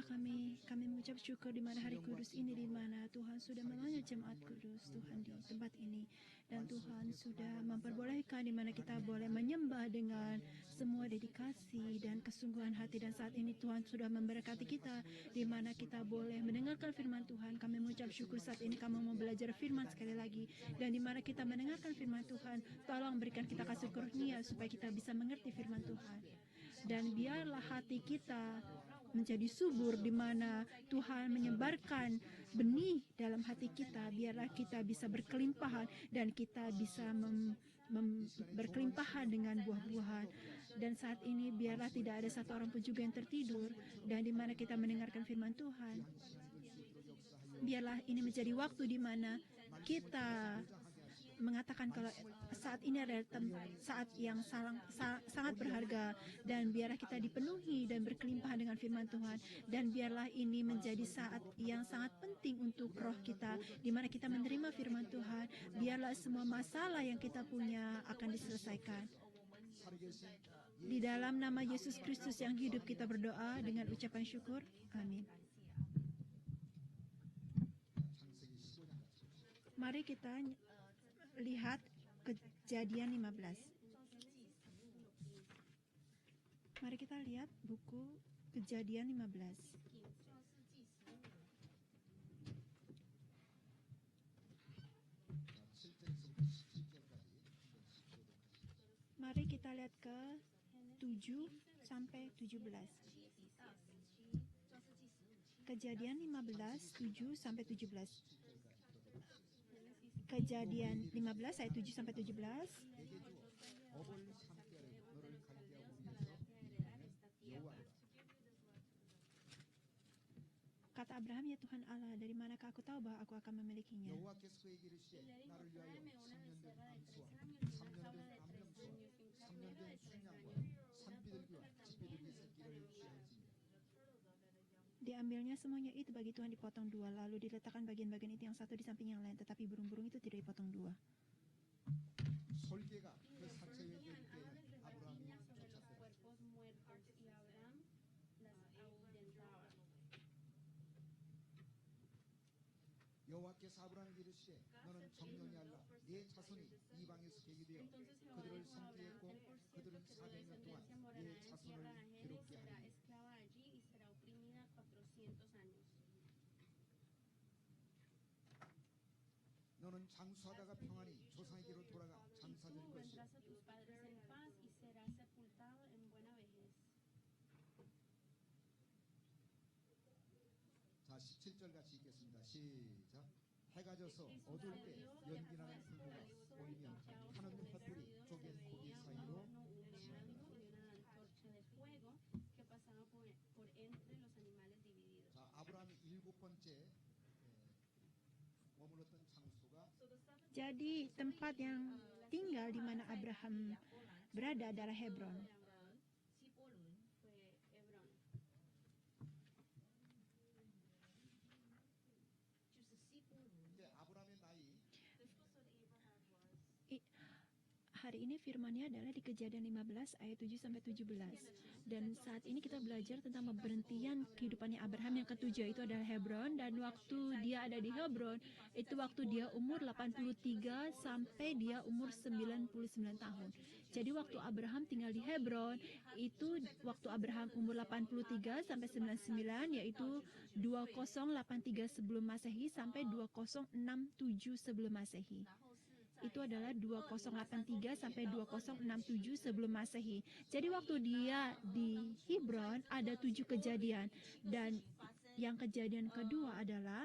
kami mengucap syukur di mana hari kudus ini, di mana Tuhan sudah memanggil jemaat kudus Tuhan di tempat ini, dan Tuhan sudah memperbolehkan di mana kita boleh menyembah dengan semua dedikasi dan kesungguhan hati. Dan saat ini Tuhan sudah memberkati kita di mana kita boleh mendengarkan firman Tuhan. Kami mengucap syukur saat ini kami mau belajar firman sekali lagi, dan di mana kita mendengarkan firman Tuhan, tolong berikan kita kasih kurnia supaya kita bisa mengerti firman Tuhan. Dan biarlah hati kita menjadi subur, di mana Tuhan menyebarkan benih dalam hati kita. Biarlah kita bisa berkelimpahan dan kita bisa berkelimpahan dengan buah-buahan. Dan saat ini biarlah tidak ada satu orang pun juga yang tertidur, dan di mana kita mendengarkan firman Tuhan. Biarlah ini menjadi waktu di mana kita mengatakan kalau saat ini adalah saat yang sangat berharga, dan biarlah kita dipenuhi dan berkelimpahan dengan firman Tuhan. Dan biarlah ini menjadi saat yang sangat penting untuk roh kita, di mana kita menerima firman Tuhan. Biarlah semua masalah yang kita punya akan diselesaikan. Di dalam nama Yesus Kristus yang hidup kita berdoa dengan ucapan syukur. Amin. Mari kita lihat Kejadian 15. Mari kita lihat buku Kejadian 15. Mari kita lihat ke 7 sampai 17. Kejadian 15, 7 sampai 17. Kejadian 15 ayat 7 sampai 17. Kata Abraham, ya Tuhan Allah, dari manakah aku tahu bahwa aku akan memilikinya? Diambilnya semuanya itu bagi Tuhan dipotong dua, lalu diletakkan bagian-bagian itu yang satu di samping yang lain, tetapi burung-burung itu tidak dipotong dua. 여호와께서 아브라함에게 이르시되 너는 정령이 알라 네 자손이 이방에서 계게 되어 그들을 섬기게 했고 그들은 400년 동안 네 자손을 괴롭게 하리니 너는 장수하다가 평안히 조상에게로 돌아가 장사될 것이요 자 17절 같이 읽겠습니다. 시작. 해가 져서 어두울 때 연기나는 불구가 보이면 하는 횃불이 쪼갠 고기 사이로 자 아브라함이 7번째 머물렀던 장소가 Jadi tempat yang tinggal di mana Abraham berada adalah Hebron. Hari ini firman-Nya adalah di Kejadian 15 ayat 7 sampai 17. Dan saat ini kita belajar tentang pemberhentian kehidupannya Abraham. Yang ketujuh itu adalah Hebron, dan waktu dia ada di Hebron itu waktu dia umur 83 sampai dia umur 99 tahun. Jadi waktu Abraham tinggal di Hebron itu waktu Abraham umur 83 sampai 99, yaitu 2083 sebelum Masehi sampai 2067 sebelum Masehi. Itu adalah 2083 sampai 2067 sebelum Masehi. Jadi waktu dia di Hebron ada 7 kejadian, dan yang kejadian kedua adalah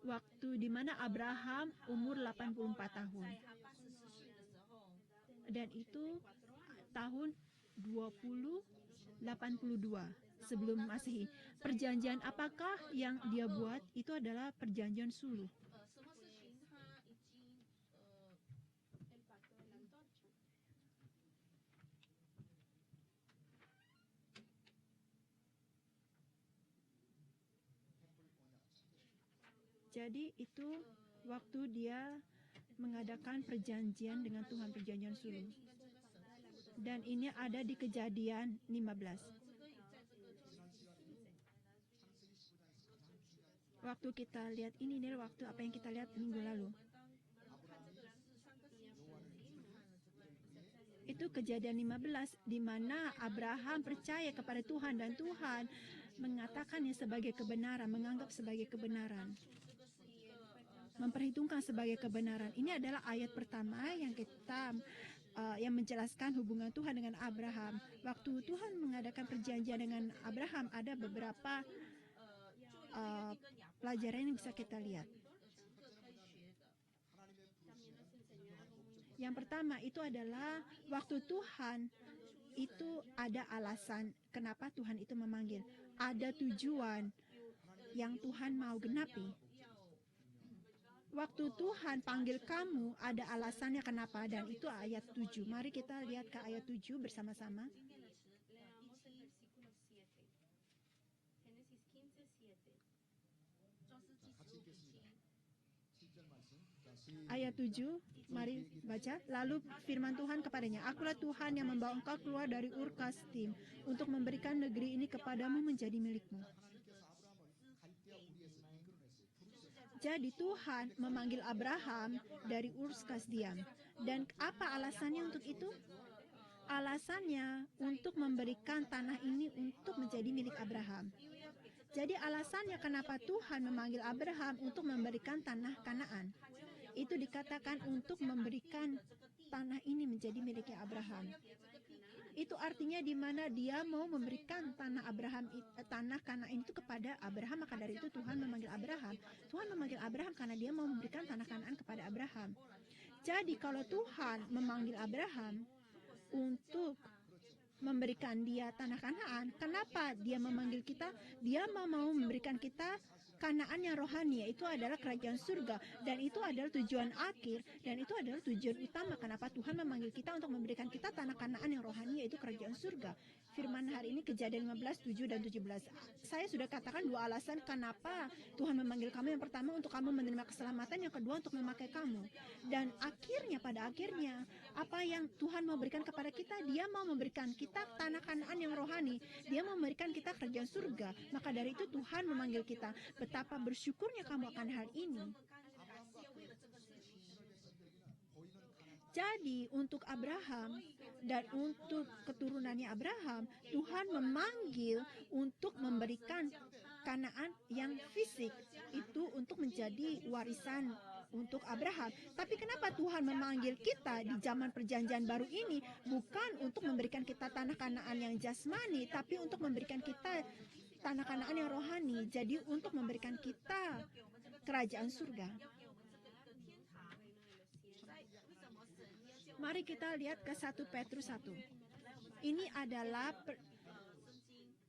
waktu di mana Abraham umur 84 tahun. Dan itu tahun 2082 sebelum Masehi. Perjanjian apakah yang dia buat? Itu adalah perjanjian suluh. Jadi itu waktu dia mengadakan perjanjian dengan Tuhan, perjanjian suluh. Dan ini ada di Kejadian 15. Waktu kita lihat ini waktu apa yang kita lihat minggu lalu. Itu Kejadian 15, di mana Abraham percaya kepada Tuhan dan Tuhan mengatakannya sebagai kebenaran, menganggap sebagai kebenaran, memperhitungkan sebagai kebenaran. Ini adalah ayat pertama yang kita yang menjelaskan hubungan Tuhan dengan Abraham. Waktu Tuhan mengadakan perjanjian dengan Abraham, ada beberapa pelajaran yang bisa kita lihat. Yang pertama itu adalah waktu Tuhan itu ada alasan kenapa Tuhan itu memanggil. Ada tujuan yang Tuhan mau genapi. Waktu Tuhan panggil kamu, ada alasannya kenapa, dan itu ayat 7. Mari kita lihat ke ayat 7 bersama-sama. Ayat 7, mari baca. Lalu firman Tuhan kepadanya, "Akulah Tuhan yang membawa engkau keluar dari Ur Kasdim untuk memberikan negeri ini kepadamu menjadi milikmu." Jadi Tuhan memanggil Abraham dari Ur Kasdim. Dan apa alasannya untuk itu? Alasannya untuk memberikan tanah ini untuk menjadi milik Abraham. Jadi alasannya kenapa Tuhan memanggil Abraham untuk memberikan tanah Kanaan. Itu dikatakan untuk memberikan tanah ini menjadi miliknya Abraham. Itu artinya di mana dia mau memberikan tanah Kanaan itu kepada Abraham. Maka dari itu Tuhan memanggil Abraham. Tuhan memanggil Abraham karena dia mau memberikan tanah Kanaan kepada Abraham. Jadi kalau Tuhan memanggil Abraham untuk memberikan dia tanah Kanaan, kenapa dia memanggil kita? Dia mau memberikan kita Kanaan yang rohani, yaitu adalah kerajaan surga, dan itu adalah tujuan akhir, dan itu adalah tujuan utama kenapa Tuhan memanggil kita untuk memberikan kita tanah Kanaan yang rohani, yaitu kerajaan surga. Firman hari ini Kejadian 15, 7 dan 17. Saya sudah katakan dua alasan kenapa Tuhan memanggil kamu. Yang pertama untuk kamu menerima keselamatan, yang kedua untuk memakai kamu. Dan pada akhirnya apa yang Tuhan mau berikan kepada kita? Dia mau memberikan kita tanah Kanaan yang rohani. Dia mau memberikan kita kerajaan surga. Maka dari itu Tuhan memanggil kita. Betapa bersyukurnya kamu akan hal ini. Jadi untuk Abraham dan untuk keturunannya Abraham, Tuhan memanggil untuk memberikan Kanaan yang fisik itu untuk menjadi warisan untuk Abraham. Tapi kenapa Tuhan memanggil kita di zaman perjanjian baru ini? Bukan untuk memberikan kita tanah Kanaan yang jasmani, tapi untuk memberikan kita tanah Kanaan yang rohani. Jadi untuk memberikan kita kerajaan surga. Mari kita lihat ke 1 Petrus 1. Ini adalah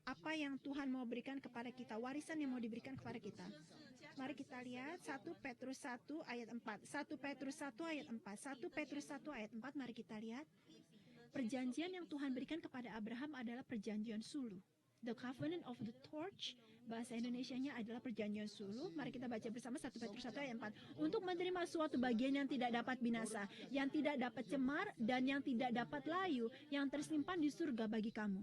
apa yang Tuhan mau berikan kepada kita, warisan yang mau diberikan kepada kita. Mari kita lihat 1 Petrus 1 ayat 4. 1 Petrus 1 ayat 4. 1 Petrus 1 ayat 4, mari kita lihat. Perjanjian yang Tuhan berikan kepada Abraham adalah perjanjian suluh. The covenant of the torch, bahasa Indonesianya adalah perjanjian suluh. Mari kita baca bersama 1 Petrus 1 ayat 4. Untuk menerima suatu bagian yang tidak dapat binasa, yang tidak dapat cemar, dan yang tidak dapat layu, yang tersimpan di surga bagi kamu.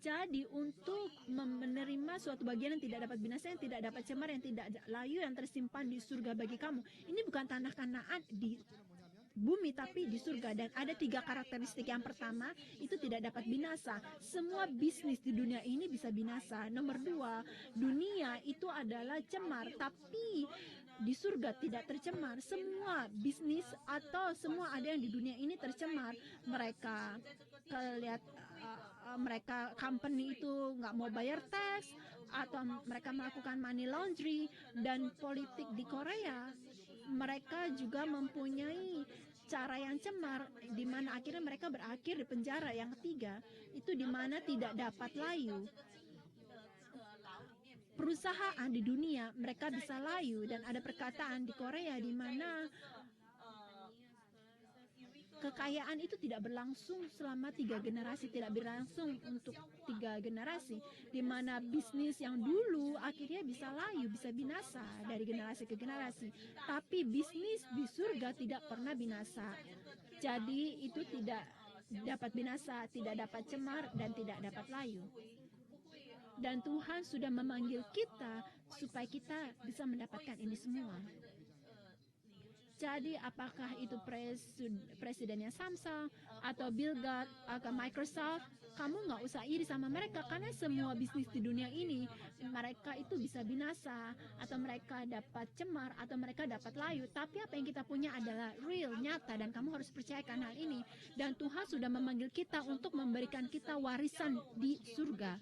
Jadi untuk menerima suatu bagian yang tidak dapat binasa, yang tidak dapat cemar, yang tidak layu, yang tersimpan di surga bagi kamu. Ini bukan tanah Kanaan di bumi, tapi di surga. Dan ada 3 karakteristik. Yang pertama, itu tidak dapat binasa. Semua bisnis di dunia ini bisa binasa. Nomor 2, dunia itu adalah cemar, tapi di surga tidak tercemar. Semua bisnis atau semua ada yang di dunia ini tercemar. Mereka company itu nggak mau bayar tax, atau mereka melakukan money laundry, dan politik di Korea. Mereka juga mempunyai cara yang cemar, di mana akhirnya mereka berakhir di penjara. Yang ketiga, itu di mana tidak dapat layu. Perusahaan di dunia mereka bisa layu, dan ada perkataan di Korea di mana kekayaan itu tidak berlangsung selama 3 generasi, tidak berlangsung untuk 3 generasi, di mana bisnis yang dulu akhirnya bisa layu, bisa binasa dari generasi ke generasi. Tapi bisnis di surga tidak pernah binasa. Jadi itu tidak dapat binasa, tidak dapat cemar, dan tidak dapat layu. Dan Tuhan sudah memanggil kita supaya kita bisa mendapatkan ini semua. Jadi apakah itu presidennya Samsung atau Bill Gates atau Microsoft, kamu nggak usah iri sama mereka, karena semua bisnis di dunia ini mereka itu bisa binasa, atau mereka dapat cemar, atau mereka dapat layu. Tapi apa yang kita punya adalah real, nyata, dan kamu harus percayakan hal ini. Dan Tuhan sudah memanggil kita untuk memberikan kita warisan di surga.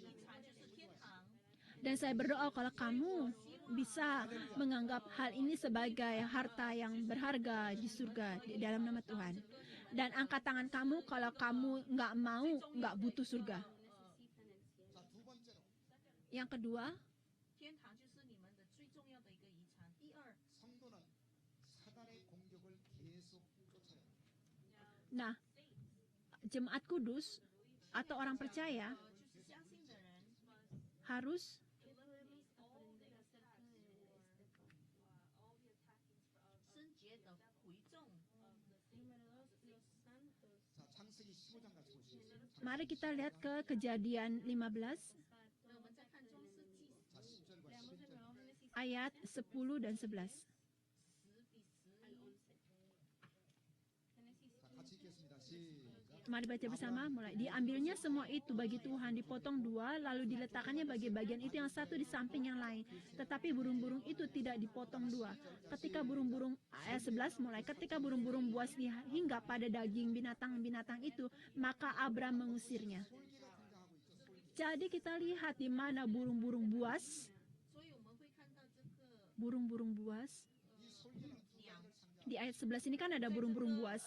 Dan saya berdoa kalau kamu bisa menganggap hal ini sebagai harta yang berharga di surga di dalam nama Tuhan. Dan angkat tangan kamu kalau kamu nggak butuh surga. 자, 두 번째로 Yang kedua, 天堂就是你们的最重要的一个遗产。第二， 성도는 사단의 공격을 계속 쫓아야 합니다. nah, jemaat kudus atau orang percaya 就是相信的人， harus贞洁的回众。 자, 창세기 15장 같이 보시겠습니다. mari kita lihat ke Kejadian 15 那我们再看创世纪 자, 10절과 11절. ayat 10 dan 11. 자, 같이 읽겠습니다. 시작. Mari baca bersama, mulai. Diambilnya semua itu bagi Tuhan, dipotong dua, lalu diletakkannya bagi bagian itu yang satu di samping yang lain. Tetapi burung-burung itu tidak dipotong dua. Ketika burung-burung, ayat 11 mulai, ketika burung-burung buas hingga pada daging binatang-binatang itu, maka Abram mengusirnya. Jadi kita lihat di mana burung-burung buas, 所以我们会看到这个 burung-burung buas. 이 솔기는 鸟， Di ayat 11 ini kan ada burung-burung buas.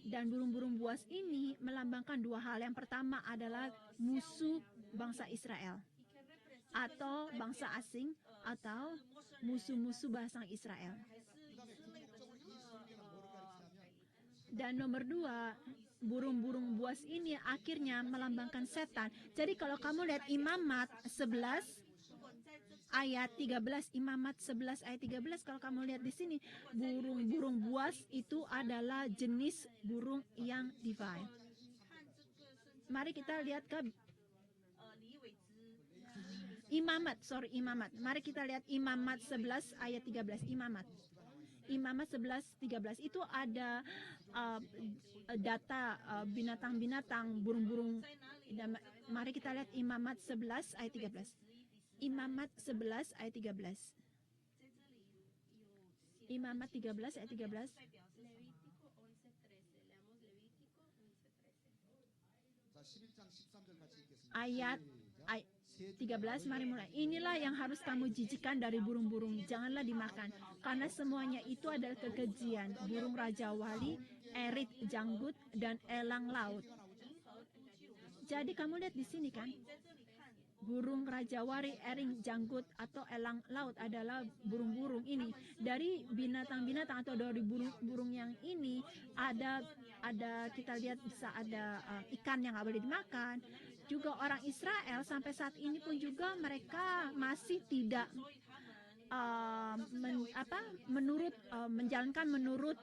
Dan burung-burung buas ini melambangkan dua hal. Yang pertama adalah musuh bangsa Israel, atau bangsa asing, atau musuh-musuh bangsa Israel. 그다음에 궁극적으로 이 솔기는 뭐를 가리키냐면 Dan nomor dua, burung-burung buas ini akhirnya melambangkan setan. Jadi kalau kamu lihat Imamat 11 ayat 13, Imamat 11 ayat 13, kalau kamu lihat di sini, burung-burung buas itu adalah jenis burung yang divine. 看这个圣经 Mari kita lihat ke 李伟之 Imamat. Mari kita lihat Imamat 11 ayat 13. Imamat 11 13 itu ada data binatang-binatang, burung-burung. Dan mari kita lihat Imamat 11 ayat 13. Imamat 11 ayat 13. Imamat 13 ayat 13. 자, 11장 13절 같이 읽겠습니다. Ayat 시작. 13, mari mulai. Inilah yang harus kamu jijikan dari burung-burung, janganlah dimakan, karena semuanya itu adalah kekejian, burung raja wali, erit, janggut, dan elang laut. Jadi kamu lihat di sini kan, burung raja wali, ering, janggut, atau elang laut adalah burung-burung ini. Dari binatang-binatang atau dari burung-burung yang ini ada kita lihat bisa ada ikan yang nggak boleh dimakan. Juga orang Israel sampai saat ini pun juga mereka masih tidak menjalankan menurut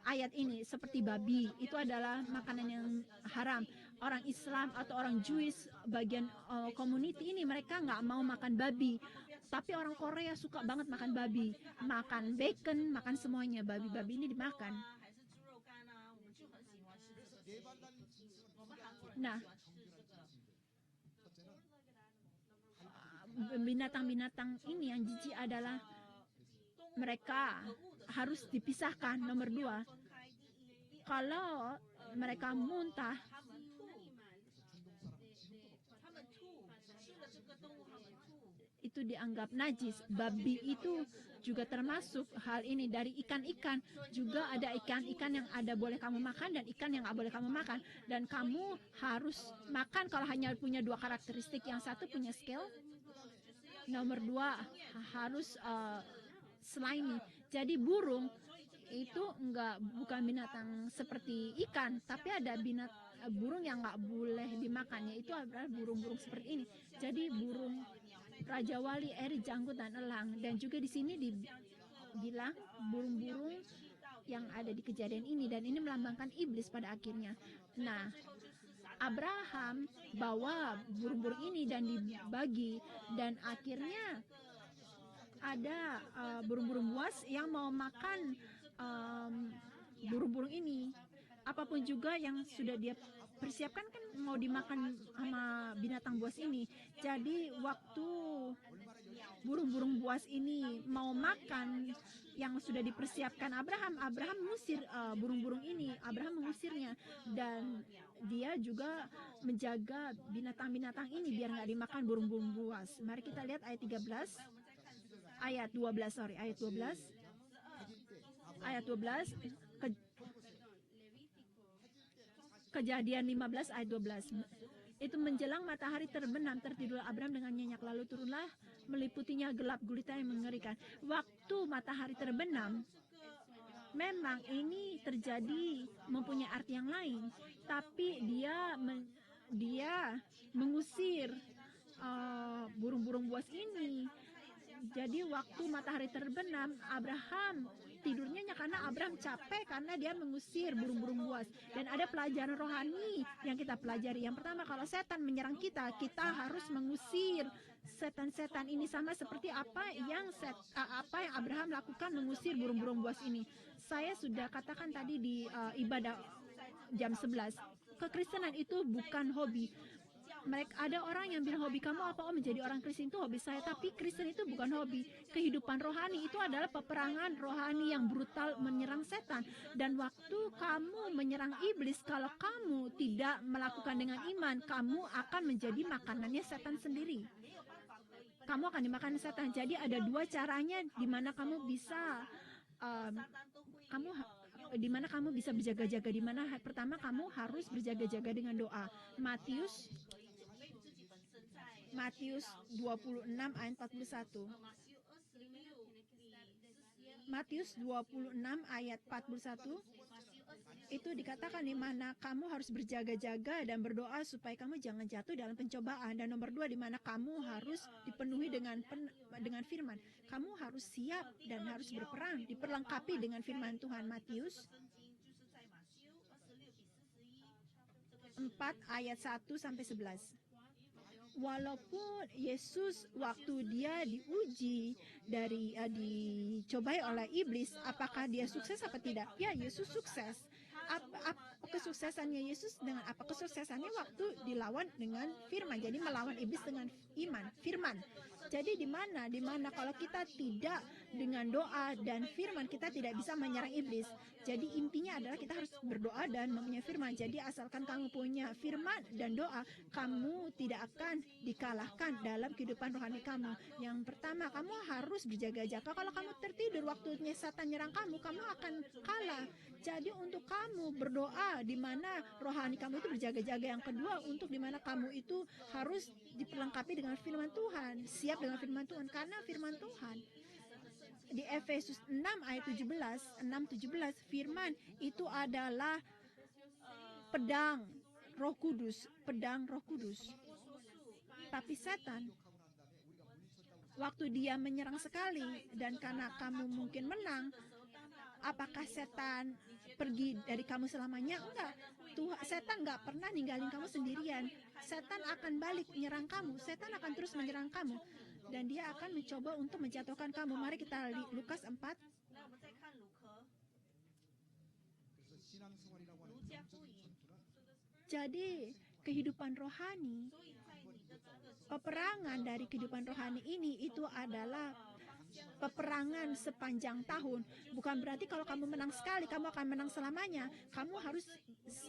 ayat ini, seperti babi itu adalah makanan yang haram. Orang Islam atau orang Jewish bagian community ini mereka nggak mau makan babi, tapi orang Korea suka banget makan babi, makan bacon, makan semuanya, babi-babi ini dimakan. 还是猪肉干啊，我们就很喜欢吃这个。 네발난 짐승은 我们韩国人 Nah, 喜欢吃这个。 첫째는 binatang-binatang ini yang jijik adalah mereka harus dipisahkan. Nomor dua, 分开。第一，第二， kalau mereka muntah 他们吐， 중동 사람 지금도 他们吐，吃了这个动物，他们吐。 itu dianggap najis. Babi itu juga termasuk hal ini. Dari ikan-ikan juga ada ikan-ikan yang ada boleh kamu makan dan ikan yang nggak boleh kamu makan. Dan kamu harus makan kalau hanya punya dua karakteristik. Yang satu punya scale, nomor dua harus slimy. Jadi burung itu bukan binatang seperti ikan, tapi ada burung yang nggak boleh dimakannya, itu adalah burung-burung seperti ini. Jadi burung Raja Wali, eri, janggut, dan elang. Dan juga di sini dibilang burung-burung yang ada di kejadian ini, dan ini melambangkan iblis pada akhirnya. Nah, Abraham bawa burung-burung ini dan dibagi, dan akhirnya ada burung-burung buas yang mau makan burung-burung ini. Apapun juga yang sudah dia persiapkan kan mau dimakan sama binatang buas ini. Jadi waktu burung-burung buas ini mau makan yang sudah dipersiapkan Abraham mengusir burung-burung ini. Abraham mengusirnya, dan dia juga menjaga binatang-binatang ini biar nggak dimakan burung-burung buas. Mari kita lihat ayat 12. Ayat 12, Kejadian 15 ayat 12. Itu menjelang matahari terbenam, tertidur Abraham dengan nyenyak, lalu turunlah meliputinya gelap gulita yang mengerikan. Waktu matahari terbenam, memang ini terjadi mempunyai arti yang lain, tapi dia mengusir burung-burung buas ini. Jadi waktu matahari terbenam, Abraham tidurnya karena Abraham capek karena dia mengusir burung-burung buas. Dan ada pelajaran rohani yang kita pelajari. Yang pertama, kalau setan menyerang kita, kita harus mengusir setan-setan ini, sama seperti apa yang Abraham lakukan mengusir burung-burung buas ini. Saya sudah katakan tadi di ibadah jam 11, kekristenan itu bukan hobi. Ada orang yang bilang hobi kamu apa? Menjadi orang Kristen itu hobi saya. Tapi Kristen itu bukan hobi. Kehidupan rohani itu adalah peperangan rohani yang brutal menyerang setan. Dan waktu kamu menyerang iblis, kalau kamu tidak melakukan dengan iman, kamu akan menjadi makanannya setan sendiri. Kamu akan dimakan setan. Jadi ada dua caranya di mana kamu bisa berjaga-jaga. Di mana pertama kamu harus berjaga-jaga dengan doa. Matius 26 ayat 41. Matius 26 ayat 41 itu dikatakan di mana kamu harus berjaga-jaga dan berdoa supaya kamu jangan jatuh dalam pencobaan. Dan nomor 2, di mana kamu harus dipenuhi dengan firman. Kamu harus siap dan harus berperang, diperlengkapi dengan firman Tuhan. Matius 4 ayat 1 sampai 11. Walaupun Yesus waktu dia diuji dicobai oleh iblis, apakah dia sukses apa tidak? Ya, Yesus sukses. Apa kesuksesannya Yesus dengan apa? Kesuksesannya waktu dilawan dengan firman. Jadi melawan iblis dengan firman. Jadi di mana kalau kita tidak dengan doa dan firman, kita tidak bisa menyerang iblis. Jadi intinya adalah kita harus berdoa dan mempunyai firman. Jadi asalkan kamu punya firman dan doa, kamu tidak akan dikalahkan dalam kehidupan rohani kamu. Yang pertama, kamu harus berjaga-jaga. Kalau kamu tertidur waktunya setan nyerang kamu akan kalah. Jadi untuk kamu berdoa di mana rohani kamu itu berjaga-jaga. Yang kedua, untuk di mana kamu itu harus diperlengkapi dengan firman Tuhan. Siap dengan firman Tuhan, karena firman Tuhan di Efesus 6 ayat 17, firman itu adalah pedang Roh Kudus. Tapi setan waktu dia menyerang sekali, dan karena kamu mungkin menang, apakah setan pergi dari kamu selamanya? Enggak. Setan enggak pernah ninggalin kamu sendirian. Setan akan balik menyerang kamu. Setan akan terus menyerang kamu. Dan dia akan mencoba untuk menjatuhkan kamu. Mari kita lihat Lukas 4. Jadi kehidupan rohani, peperangan dari kehidupan rohani ini itu adalah peperangan sepanjang tahun. Bukan berarti kalau kamu menang sekali, kamu akan menang selamanya. Kamu harus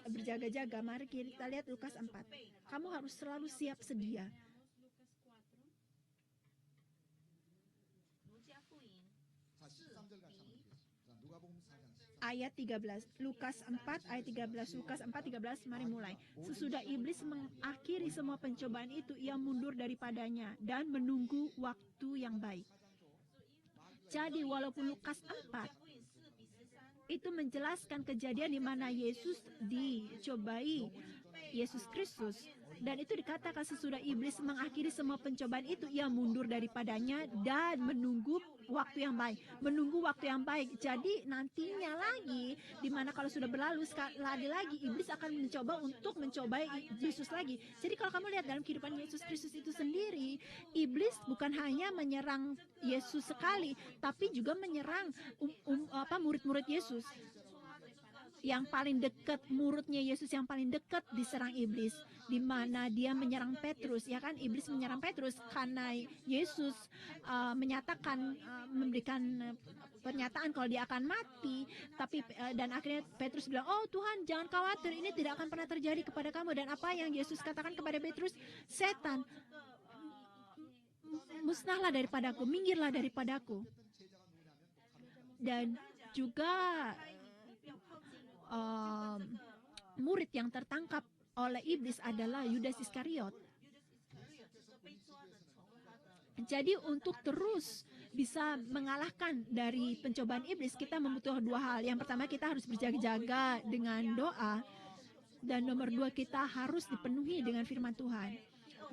berjaga-jaga. Mari kita lihat Lukas 4. Kamu harus selalu siap sedia. Ayat 13, Lukas 4 ayat 13, Lukas 4:13, mari mulai. Sesudah iblis mengakhiri semua pencobaan itu, ia mundur daripadanya dan menunggu waktu yang baik. Jadi walaupun Lukas 4 itu menjelaskan kejadian di mana Yesus dicobai, Yesus Kristus. Dan itu dikatakan sesudah iblis mengakhiri semua pencobaan itu, ia mundur daripadanya dan menunggu waktu yang baik. Menunggu waktu yang baik. Jadi nantinya lagi, dimana kalau sudah berlalu, lagi iblis akan mencoba untuk mencobai Yesus lagi. Jadi kalau kamu lihat dalam kehidupan Yesus Kristus itu sendiri, iblis bukan hanya menyerang Yesus sekali, tapi juga menyerang murid-murid Yesus. Yang paling dekat, muridnya Yesus yang paling dekat diserang iblis, di mana dia menyerang Petrus, ya kan? Iblis menyerang Petrus karena Yesus menyatakan, memberikan pernyataan kalau dia akan mati, tapi dan akhirnya Petrus bilang, "Oh Tuhan, jangan khawatir, ini tidak akan pernah terjadi kepada kamu." Dan apa yang Yesus katakan kepada Petrus? "Setan, musnahlah daripadaku, minggirlah daripadaku." Dan juga murid yang tertangkap oleh iblis adalah Yudas Iskariot. Jadi untuk terus bisa mengalahkan dari pencobaan iblis, kita membutuhkan dua hal. Yang pertama, kita harus berjaga-jaga dengan doa. Dan nomor dua, kita harus dipenuhi dengan firman Tuhan.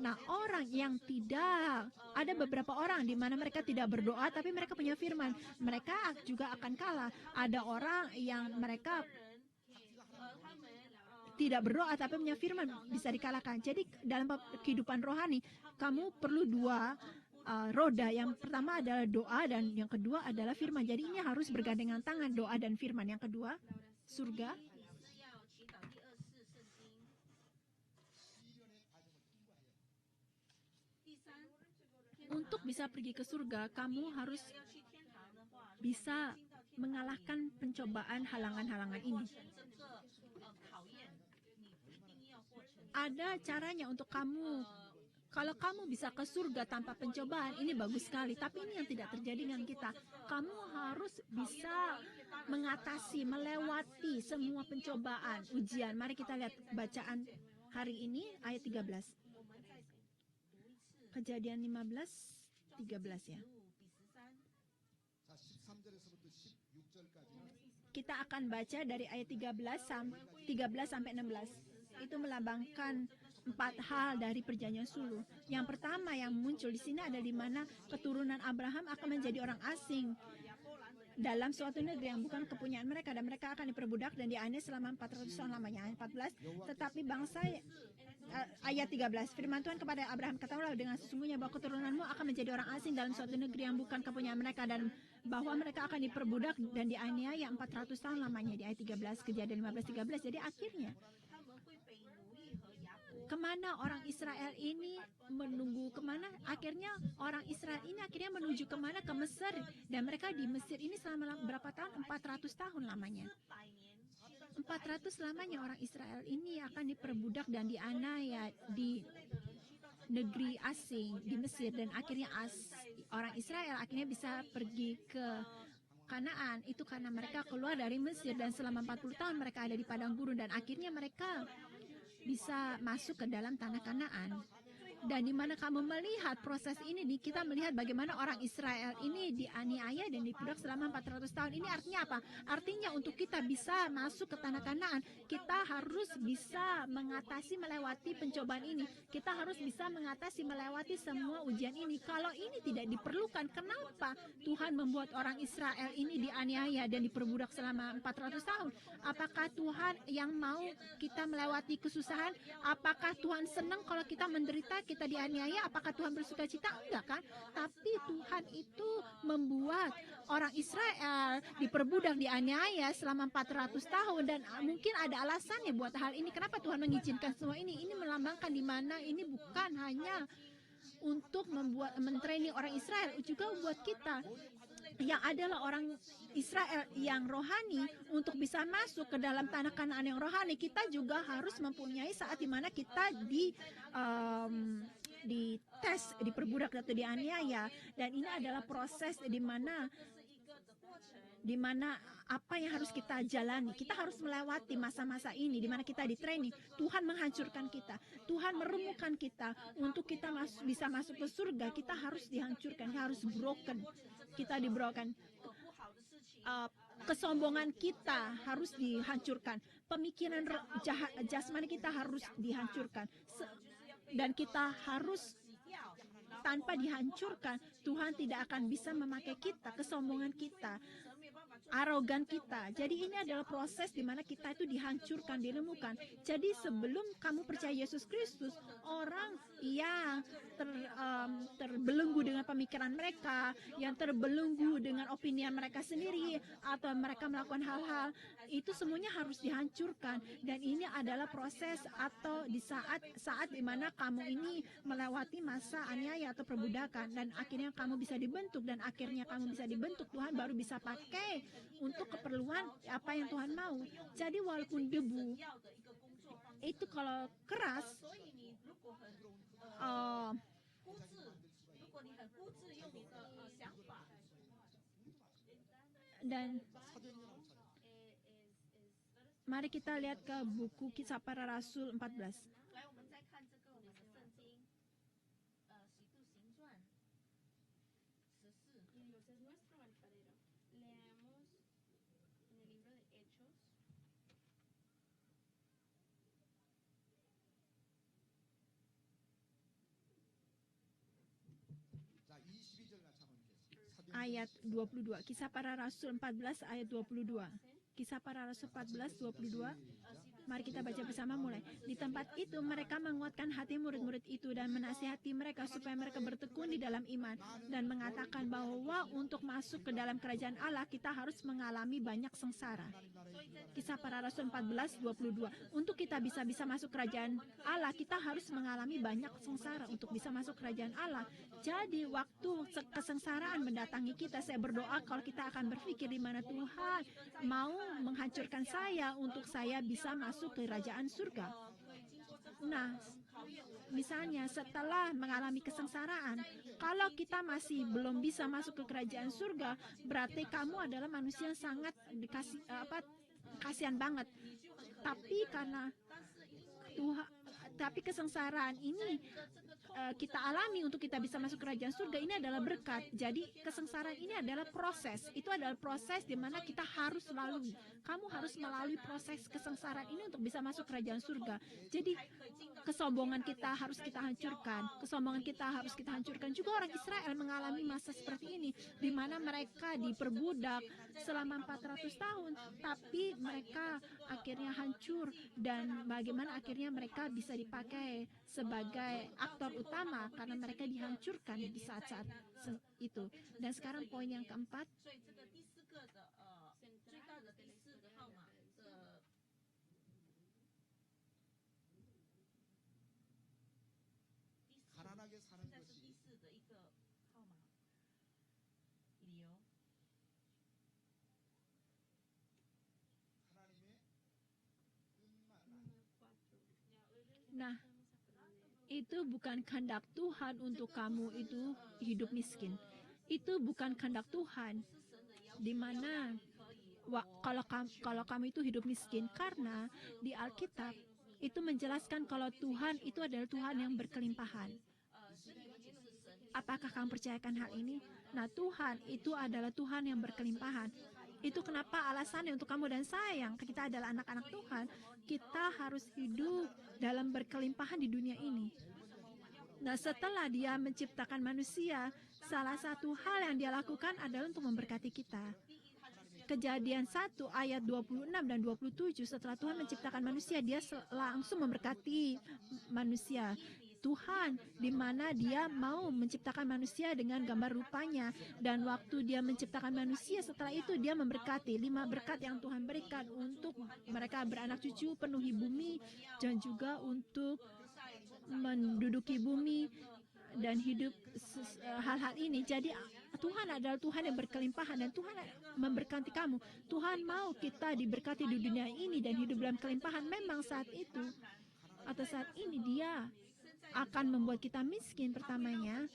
Nah, orang yang tidak, ada beberapa orang di mana mereka tidak berdoa tapi mereka punya firman, mereka juga akan kalah. Ada orang yang mereka tidak berdoa tapi punya firman, bisa dikalahkan. Jadi dalam kehidupan rohani, kamu perlu dua roda. Yang pertama adalah doa dan yang kedua adalah firman. Jadi ini harus bergandengan tangan, doa dan firman. Yang kedua, surga. Untuk bisa pergi ke surga, kamu harus bisa mengalahkan pencobaan halangan-halangan ini. Ada caranya untuk kamu. Kalau kamu bisa ke surga tanpa pencobaan, ini bagus sekali. Tapi ini yang tidak terjadi dengan kita. Kamu harus bisa mengatasi, melewati semua pencobaan, ujian. Mari kita lihat bacaan hari ini, ayat 13. Kejadian 15:13 ya. Kita akan baca dari ayat 13 sampai 16. Itu melambangkan 4 hal dari perjanjian suluh. Yang pertama yang muncul di sini adalah di mana keturunan Abraham akan menjadi orang asing dalam suatu negeri yang bukan kepunyaan mereka, dan mereka akan diperbudak dan dianiaya selama 400 tahun lamanya. Ayat 14, tetapi bangsa ayat 13, firman Tuhan kepada Abraham, katakanlah dengan sesungguhnya bahwa keturunanmu akan menjadi orang asing dalam suatu negeri yang bukan kepunyaan mereka, dan bahwa mereka akan diperbudak dan dianiaya 400 tahun lamanya. Di ayat 13, Kejadian 15:13. Jadi akhirnya kemana orang Israel ini menunggu, kemana? Akhirnya orang Israel ini akhirnya menuju kemana? Ke Mesir. Dan mereka di Mesir ini selama berapa tahun? 400 tahun lamanya. 400 lamanya orang Israel ini akan diperbudak dan dianiaya di negeri asing, di Mesir. Dan akhirnya orang Israel akhirnya bisa pergi ke Kanaan. Itu karena mereka keluar dari Mesir dan selama 40 tahun mereka ada di padang gurun, dan akhirnya mereka bisa masuk ke dalam tanah Kanaan. Dan di mana kamu melihat proses ini, kita melihat bagaimana orang Israel ini dianiaya dan diperbudak selama 400 tahun. Ini artinya apa? Artinya untuk kita bisa masuk ke tanah Kanaan, kita harus bisa mengatasi, melewati pencobaan ini. Kita harus bisa mengatasi, melewati semua ujian ini. Kalau ini tidak diperlukan, kenapa Tuhan membuat orang Israel ini dianiaya dan diperbudak selama 400 tahun? Apakah Tuhan yang mau kita melewati kesusahan? Apakah Tuhan senang kalau kita menderita, kita dianiaya? Apakah Tuhan bersuka cita? Enggak kan? Tapi Tuhan itu membuat orang Israel diperbudak, dianiaya selama 400 tahun, dan mungkin ada alasannya buat hal ini. Kenapa Tuhan mengizinkan semua ini? Ini melambangkan di mana ini bukan hanya untuk mentraining orang Israel, juga buat kita yang adalah orang Israel yang rohani, untuk bisa masuk ke dalam tanah Kanaan yang rohani, kita juga harus mempunyai saat di mana kita dites, diperbudak atau dianiaya. Dan ini adalah proses di mana apa yang harus kita jalani. Kita harus melewati masa-masa ini di mana kita di-training. Tuhan menghancurkan kita, Tuhan meremukkan kita. Untuk kita bisa masuk ke surga, kita harus dihancurkan, harus broken. Kita dibroken. kesombongan kita harus dihancurkan, pemikiran jasmani kita harus dihancurkan, dan kita harus, tanpa dihancurkan, Tuhan tidak akan bisa memakai kita, kesombongan kita, arogan kita. Jadi ini adalah proses di mana kita itu dihancurkan, dilumuhkan. Jadi sebelum kamu percaya Yesus Kristus, orang yang terbelenggu dengan pemikiran mereka, yang terbelenggu dengan opini mereka sendiri, atau mereka melakukan hal-hal, itu semuanya harus dihancurkan. Dan ini adalah proses atau di saat di mana kamu ini melewati masa aniaya atau perbudakan, dan akhirnya kamu bisa dibentuk, dan akhirnya kamu bisa dibentuk, Tuhan baru bisa pakai untuk keperluan apa yang Tuhan mau. Jadi walaupun debu itu kalau keras, dan mari kita lihat ke buku Kisah Para Rasul 14. 来，我们再看这个我们的圣经，使徒行传14。 Y Dios es nuestro alfarero. Leamos en el libro de Hechos. 자, 22절 같이 한번 읽겠습니다. Ayat 22, Kisah Para Rasul 14 ayat 22. Kisah Para Rasul 14 22. Mari kita baca bersama mulai. Di tempat itu mereka menguatkan hati murid-murid itu dan menasihati mereka supaya mereka bertekun di dalam iman, dan mengatakan bahwa untuk masuk ke dalam kerajaan Allah kita harus mengalami banyak sengsara. Kisah Para Rasul 14 22. Untuk kita bisa masuk kerajaan Allah, kita harus mengalami banyak sengsara untuk bisa masuk kerajaan Allah. Jadi waktu kesengsaraan mendatangi kita, saya berdoa kalau kita akan berpikir di mana Tuhan mau menghancurkan saya untuk saya bisa masuk ke kerajaan surga. Nah, misalnya setelah mengalami kesengsaraan, kalau kita masih belum bisa masuk ke kerajaan surga, berarti kamu adalah manusia yang sangat kasihan banget. Tapi karena Tuhan, tapi kesengsaraan ini kita alami untuk kita bisa masuk kerajaan surga, ini adalah berkat. Jadi kesengsaraan ini adalah proses. Itu adalah proses di mana kita harus lalui. Kamu harus melalui proses kesengsaraan ini untuk bisa masuk kerajaan surga. Jadi kesombongan kita harus kita hancurkan. Kesombongan kita harus kita hancurkan. Juga orang Israel mengalami masa seperti ini, di mana mereka diperbudak selama 400 tahun, tapi mereka akhirnya hancur, dan bagaimana akhirnya mereka bisa dipakai sebagai aktor utama karena mereka dihancurkan di saat-saat itu. Dan sekarang poin yang keempat, 所以这个第四个的最大的第四个号码的 가난하게 사는 现在是 것이 第四的一个号码理由。 하나님의 뜻만 Número 4. nah, itu bukan kehendak Tuhan untuk kamu itu hidup miskin. Itu bukan kehendak Tuhan di mana kalau kamu itu hidup miskin, karena di Alkitab itu menjelaskan kalau Tuhan itu adalah Tuhan yang berkelimpahan. Apakah kamu percayakan hal ini? Nah, Tuhan itu adalah Tuhan yang berkelimpahan. Itu kenapa alasannya untuk kamu dan saya, yang kita adalah anak-anak Tuhan, kita harus hidup dalam berkelimpahan di dunia ini. Nah, setelah Dia menciptakan manusia, salah satu hal yang Dia lakukan adalah untuk memberkati kita. Kejadian 1 ayat 26 dan 27, setelah Tuhan menciptakan manusia, Dia langsung memberkati manusia. Tuhan di mana Dia mau menciptakan manusia dengan gambar rupanya, dan waktu Dia menciptakan manusia, setelah itu Dia memberkati 5 berkat yang Tuhan berikan untuk mereka beranak cucu, penuhi bumi, dan juga untuk menduduki bumi dan hidup hal-hal ini. Jadi Tuhan adalah Tuhan yang berkelimpahan, dan Tuhan memberkati kamu. Tuhan mau kita diberkati di dunia ini dan hidup dalam kelimpahan. Memang saat itu atau saat ini Dia akan membuat kita miskin pertamanya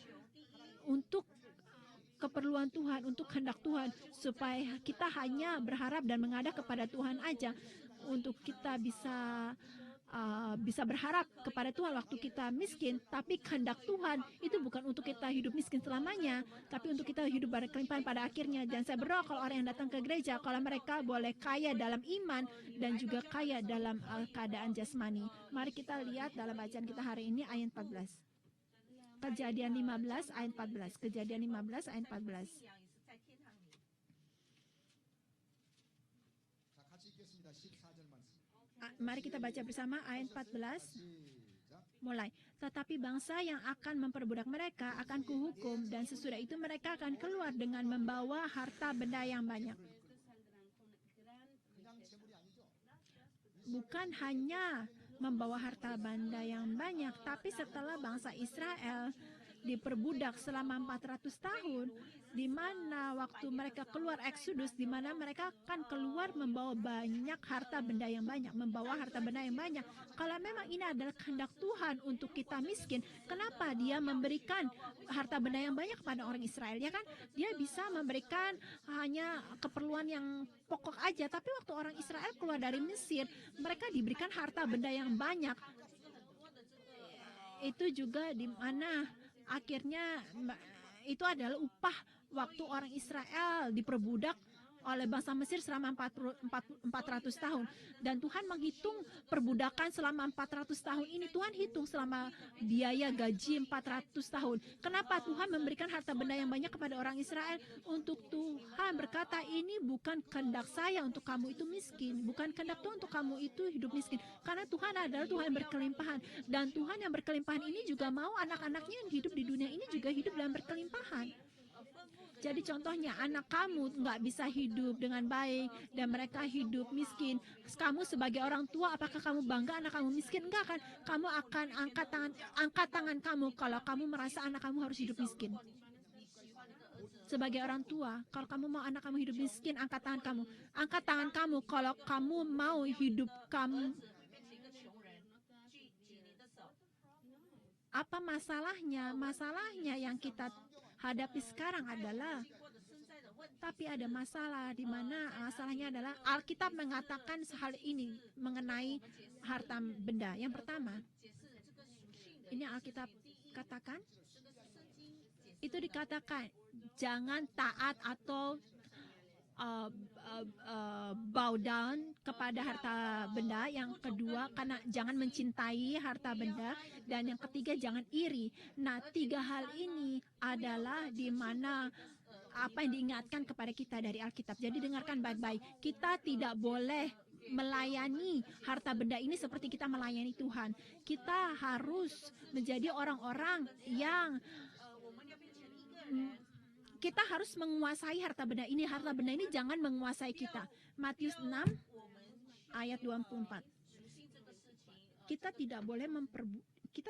untuk keperluan Tuhan, untuk kehendak Tuhan, supaya kita hanya berharap dan menghadap kepada Tuhan aja, untuk kita bisa bisa berharap kepada Tuhan waktu kita miskin, tapi kehendak Tuhan itu bukan untuk kita hidup miskin selamanya, tapi untuk kita hidup berkelimpahan pada akhirnya. Dan saya berdoa kalau orang yang datang ke gereja, kalau mereka boleh kaya dalam iman dan juga kaya dalam keadaan jasmani. Mari kita lihat dalam bacaan kita hari ini ayat 14. Kejadian 15 ayat 14. Kejadian 15 ayat 14. 信仰也是在天堂里。 자, 같이 읽겠습니다. 14절 말씀. Mari kita baca bersama ayat 14. 시작. Mulai. Tetapi bangsa yang akan memperbudak mereka akan kuhukum, dan sesudah itu mereka akan keluar dengan membawa harta benda yang banyak. 그냥 재물이 아니죠. Bukan hanya membawa harta benda yang banyak, tapi setelah bangsa Israel diperbudak selama 400 tahun, di mana waktu mereka keluar Exodus, di mana mereka akan keluar membawa banyak harta benda yang banyak, membawa harta benda yang banyak. Kalau memang ini adalah kehendak Tuhan untuk kita miskin, kenapa Dia memberikan harta benda yang banyak kepada orang Israel? Ya kan, Dia bisa memberikan hanya keperluan yang pokok aja, tapi waktu orang Israel keluar dari Mesir, mereka diberikan harta benda yang banyak. Itu juga di mana akhirnya itu adalah upah waktu orang Israel diperbudak oleh bangsa Mesir selama 400 tahun. Dan Tuhan menghitung perbudakan selama 400 tahun ini. Tuhan hitung selama biaya gaji 400 tahun. Kenapa Tuhan memberikan harta benda yang banyak kepada orang Israel? Untuk Tuhan berkata, ini bukan kehendak saya untuk kamu itu miskin. Bukan kehendak Tuhan untuk kamu itu hidup miskin. Karena Tuhan adalah Tuhan berkelimpahan. Dan Tuhan yang berkelimpahan ini juga mau anak-anaknya yang hidup di dunia ini juga hidup dalam berkelimpahan. Jadi contohnya anak kamu nggak bisa hidup dengan baik dan mereka hidup miskin. Kamu sebagai orang tua, apakah kamu bangga anak kamu miskin? Enggak kan? Kamu akan angkat tangan kamu kalau kamu merasa anak kamu harus hidup miskin. Sebagai orang tua, kalau kamu mau anak kamu hidup miskin, angkat tangan kamu. Angkat tangan kamu kalau kamu mau hidup kamu. Apa masalahnya? Masalahnya yang kita hadapi sekarang adalah, tapi ada masalah di mana masalahnya adalah Alkitab mengatakan hal ini mengenai harta benda. Yang pertama, ini Alkitab katakan, itu dikatakan jangan taat atau bow down kepada harta benda. Yang kedua, karena jangan mencintai harta benda. Dan yang ketiga, jangan iri. Nah, tiga hal ini adalah di mana apa yang diingatkan kepada kita dari Alkitab. Jadi dengarkan baik-baik. Kita tidak boleh melayani harta benda ini seperti kita melayani Tuhan. Kita harus menjadi orang-orang yang kita harus menguasai harta benda ini. Harta benda ini jangan menguasai kita. Matius 6 ayat 24. Kita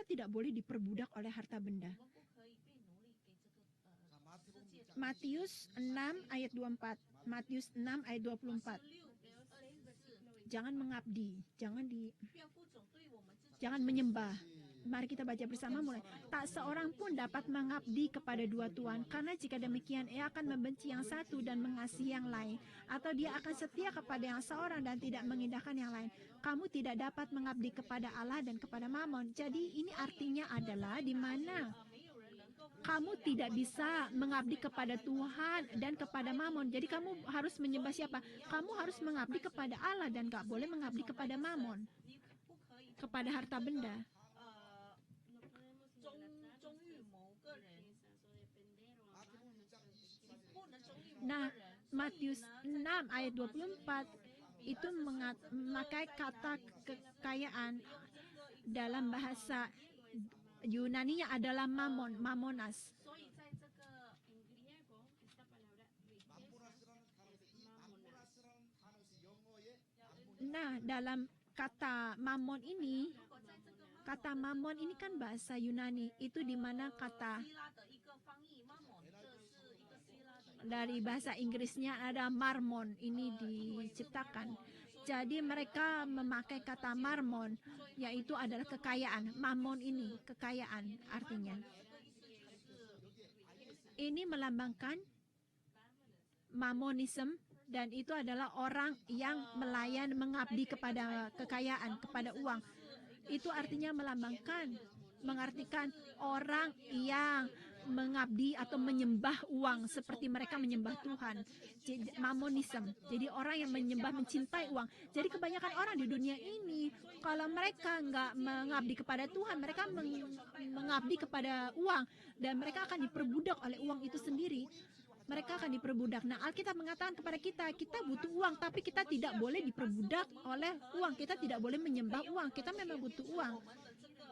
tidak boleh diperbudak oleh harta benda. Matius 6 ayat 24. Matius 6 ayat 24. Jangan mengabdi, jangan menyembah. Mari kita baca bersama mulai. Tak seorang pun dapat mengabdi kepada dua tuan, karena jika demikian ia akan membenci yang satu dan mengasihi yang lain, atau dia akan setia kepada yang seorang dan tidak mengindahkan yang lain. Kamu tidak dapat mengabdi kepada Allah dan kepada Mammon. Jadi ini artinya adalah di mana kamu tidak bisa mengabdi kepada Tuhan dan kepada Mammon. Jadi kamu harus menyembah siapa? Kamu harus mengabdi kepada Allah dan gak boleh mengabdi kepada Mammon, kepada harta benda. Nah, Matius 6 ayat 24 itu memakai kata kekayaan. Dalam bahasa Yunani-nya adalah mammon, mammonas. Nah, dalam kata mammon ini kan bahasa Yunani. Itu di mana kata dari bahasa Inggrisnya ada marmon, ini diciptakan. Jadi mereka memakai kata marmon, yaitu adalah kekayaan. Mammon ini kekayaan artinya. Ini melambangkan mammonism, dan itu adalah orang yang mengabdi kepada kekayaan, kepada uang. itu artinya melambangkan, mengartikan orang yang mengabdi atau menyembah uang seperti mereka menyembah Tuhan. Mamonism. Jadi orang yang menyembah, mencintai uang. Jadi kebanyakan orang di dunia ini, kalau mereka nggak mengabdi kepada Tuhan, mereka mengabdi kepada uang, dan mereka akan diperbudak oleh uang itu sendiri. Mereka akan diperbudak. Nah, Alkitab mengatakan kepada kita, kita butuh uang, tapi kita tidak boleh diperbudak oleh uang. Kita tidak boleh menyembah uang. Kita memang butuh uang.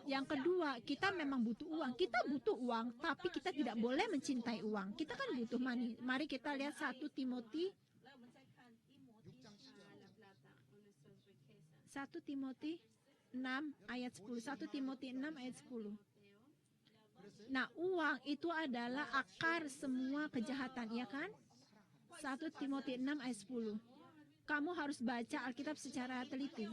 Yang kedua, kita memang butuh uang. Kita butuh uang, tapi kita tidak boleh mencintai uang. Kita kan butuh money. Mari kita lihat 1 Timothy 6 ayat 10. 1 Timothy 6 ayat 10. Nah, uang itu adalah akar semua kejahatan, ya kan? 1 Timothy 6 ayat 10. Kamu harus baca Alkitab secara teliti.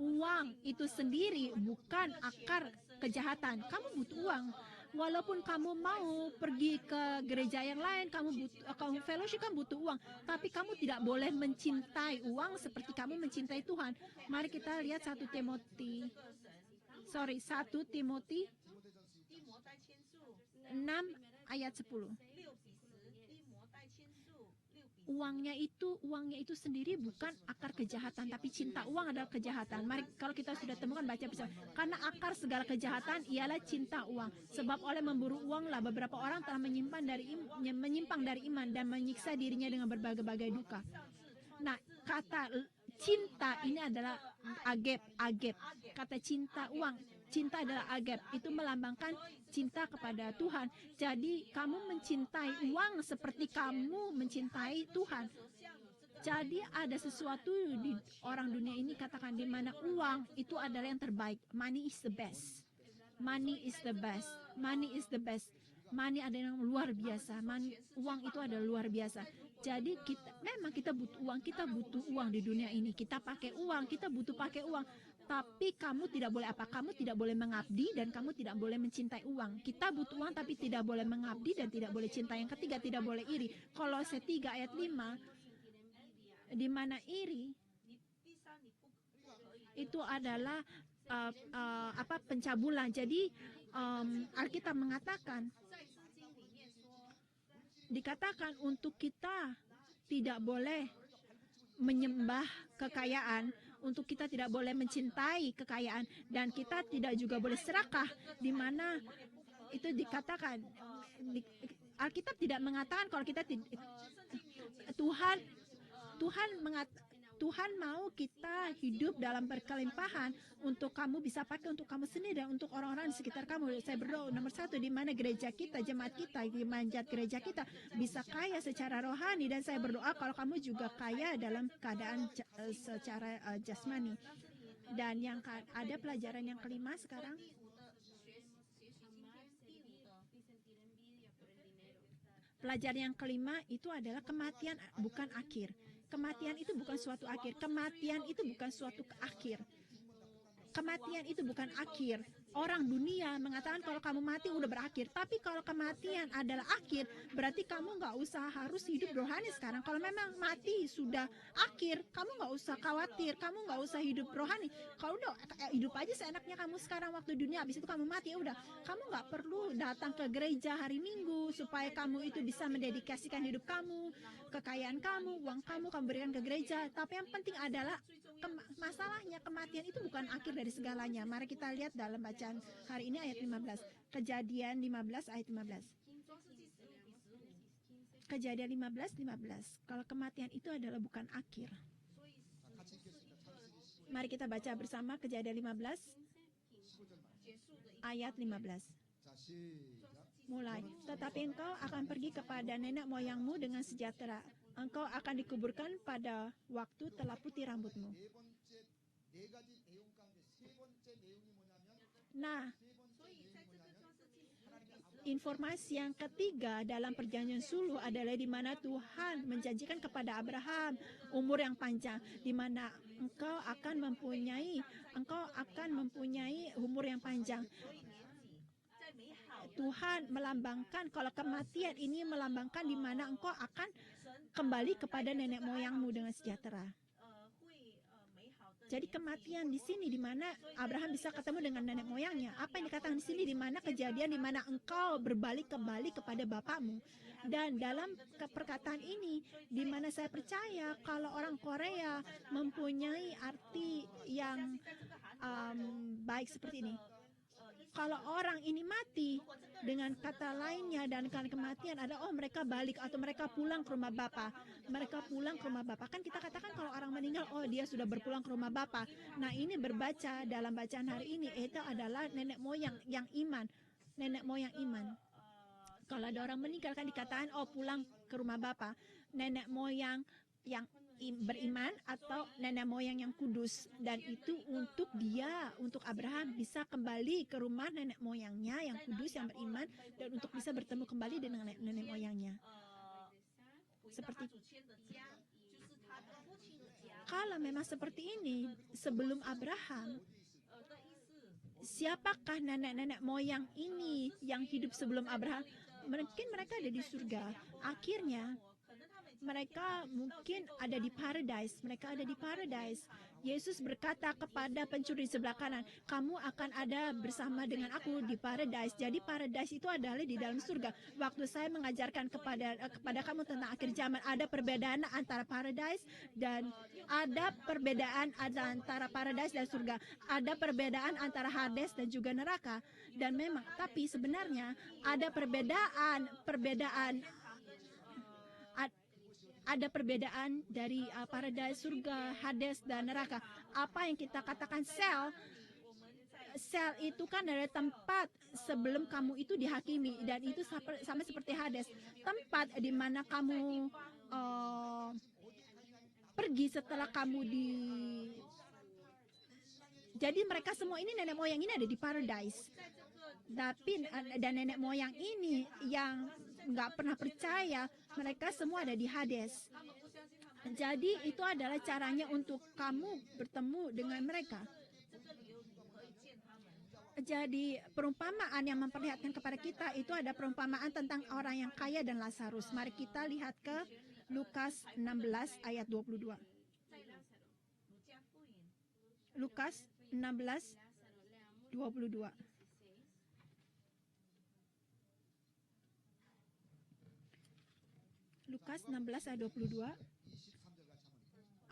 Uang itu sendiri bukan akar kejahatan. Kamu butuh uang. Walaupun kamu mau pergi ke gereja yang lain, kamu fellowship kan butuh uang. Tapi kamu tidak boleh mencintai uang seperti kamu mencintai Tuhan. Mari kita lihat 1 Timothy 6 ayat 10. Uangnya itu sendiri bukan akar kejahatan, tapi cinta uang adalah kejahatan. Mari, kalau kita sudah temukan, baca bersama. Karena akar segala kejahatan ialah cinta uang. Sebab oleh memburu uanglah beberapa orang telah menyimpang dari iman dan menyiksa dirinya dengan berbagai-bagai duka. Nah, kata cinta ini adalah agep. Kata cinta uang, cinta adalah agep. Itu melambangkan cinta kepada Tuhan. Jadi kamu mencintai uang seperti kamu mencintai Tuhan. Jadi ada sesuatu di orang dunia ini, katakan, di mana uang itu adalah yang terbaik. Money is the best. Money is the best. Money is the best. Money ada yang luar biasa. Uang itu ada luar biasa. Jadi memang kita butuh uang. Kita butuh uang di dunia ini. Kita pakai uang. Kita butuh pakai uang. Tapi kamu tidak boleh apa? Kamu tidak boleh mengabdi dan kamu tidak boleh mencintai uang. Kita butuh uang tapi tidak boleh mengabdi dan tidak boleh cinta. Yang ketiga, tidak boleh iri. Kolose 3 ayat 5, di mana iri itu adalah pencabulan. Jadi Alkitab mengatakan, dikatakan untuk kita tidak boleh menyembah kekayaan, untuk kita tidak boleh mencintai kekayaan, dan kita tidak juga boleh serakah, di mana itu dikatakan. Alkitab tidak mengatakan kalau kita Tuhan mau kita hidup dalam berkelimpahan untuk kamu bisa pakai untuk kamu sendiri dan untuk orang-orang di sekitar kamu. Saya berdoa, nomor 1, di mana gereja kita, jemaat kita, jemaat gereja kita bisa kaya secara rohani, dan saya berdoa kalau kamu juga kaya dalam keadaan secara jasmani. Dan yang ada pelajaran yang kelima sekarang. Pelajaran yang kelima itu adalah kematian bukan akhir. Kematian itu bukan suatu akhir. Kematian itu bukan suatu akhir. Kematian itu bukan akhir. Orang dunia mengatakan kalau kamu mati udah berakhir. Tapi kalau kematian adalah akhir, berarti kamu nggak usah harus hidup rohani sekarang. Kalau memang mati sudah akhir, kamu nggak usah khawatir. Kamu nggak usah hidup rohani. Kalau udah hidup aja seenaknya kamu sekarang waktu dunia, habis itu kamu mati, ya udah. Kamu nggak perlu datang ke gereja hari Minggu supaya kamu itu bisa mendedikasikan hidup kamu, kekayaan kamu, uang kamu berikan ke gereja. Tapi yang penting adalah masalahnya kematian itu bukan akhir dari segalanya. Mari kita lihat dalam bacaan hari ini ayat 15. Kejadian 15 ayat 15. Kejadian 15. Kalau kematian itu adalah bukan akhir. Mari kita baca bersama Kejadian 15 ayat 15. Mulai. Tetapi engkau akan pergi kepada nenek moyangmu dengan sejahtera. Engkau akan dikuburkan pada waktu telah putih rambutmu. Nah, informasi yang ketiga dalam perjanjian suluh adalah di mana Tuhan menjanjikan kepada Abraham umur yang panjang, di mana engkau akan mempunyai umur yang panjang. Tuhan melambangkan kalau kematian ini melambangkan di mana engkau akan kembali kepada nenek moyangmu dengan sejahtera. Jadi kematian di sini di mana Abraham bisa ketemu dengan nenek moyangnya. Apa yang dikatakan di sini, di mana kejadian di mana engkau berbalik kembali kepada bapakmu. Dan dalam perkataan ini, di mana saya percaya kalau orang Korea mempunyai arti yang baik seperti ini. Kalau orang ini mati, dengan kata lainnya dan karena kematian ada mereka balik atau mereka pulang ke rumah Bapa. Mereka pulang ke rumah Bapa. Kan kita katakan kalau orang meninggal, dia sudah berpulang ke rumah Bapa. Nah, ini berbaca dalam bacaan hari ini itu adalah nenek moyang yang iman. Nenek moyang iman. Kalau ada orang meninggal kan dikatakan pulang ke rumah Bapa. Nenek moyang yang beriman atau nenek moyang yang kudus, dan itu untuk Abraham bisa kembali ke rumah nenek moyangnya yang kudus yang beriman dan untuk bisa bertemu kembali dengan nenek moyangnya. Seperti kalau memang seperti ini sebelum Abraham, siapakah nenek-nenek moyang ini yang hidup sebelum Abraham? Mungkin mereka ada di surga. Akhirnya mereka mungkin ada di paradise. Mereka ada di paradise. Yesus berkata kepada pencuri sebelah kanan, kamu akan ada bersama dengan aku di paradise. Jadi paradise itu adalah di dalam surga. Waktu saya mengajarkan kepada kamu tentang akhir zaman, ada perbedaan antara paradise dan paradise dan surga. Ada perbedaan antara Hades dan juga neraka. Dan memang, tapi sebenarnya ada perbedaan dari paradise, surga, Hades, dan neraka. Apa yang kita katakan sel itu kan adalah tempat sebelum kamu itu dihakimi, dan itu sama seperti Hades, tempat di mana kamu pergi setelah kamu jadi mereka semua ini nenek moyang ini ada di paradise. Tapi dan nenek moyang ini yang nggak pernah percaya, mereka semua ada di Hades. Jadi itu adalah caranya untuk kamu bertemu dengan mereka. Jadi perumpamaan yang memperlihatkan kepada kita itu ada perumpamaan tentang orang yang kaya dan Lazarus. Mari kita lihat ke Lukas 16 ayat 22. Lukas 16 22. Lukas 16 ayat 22,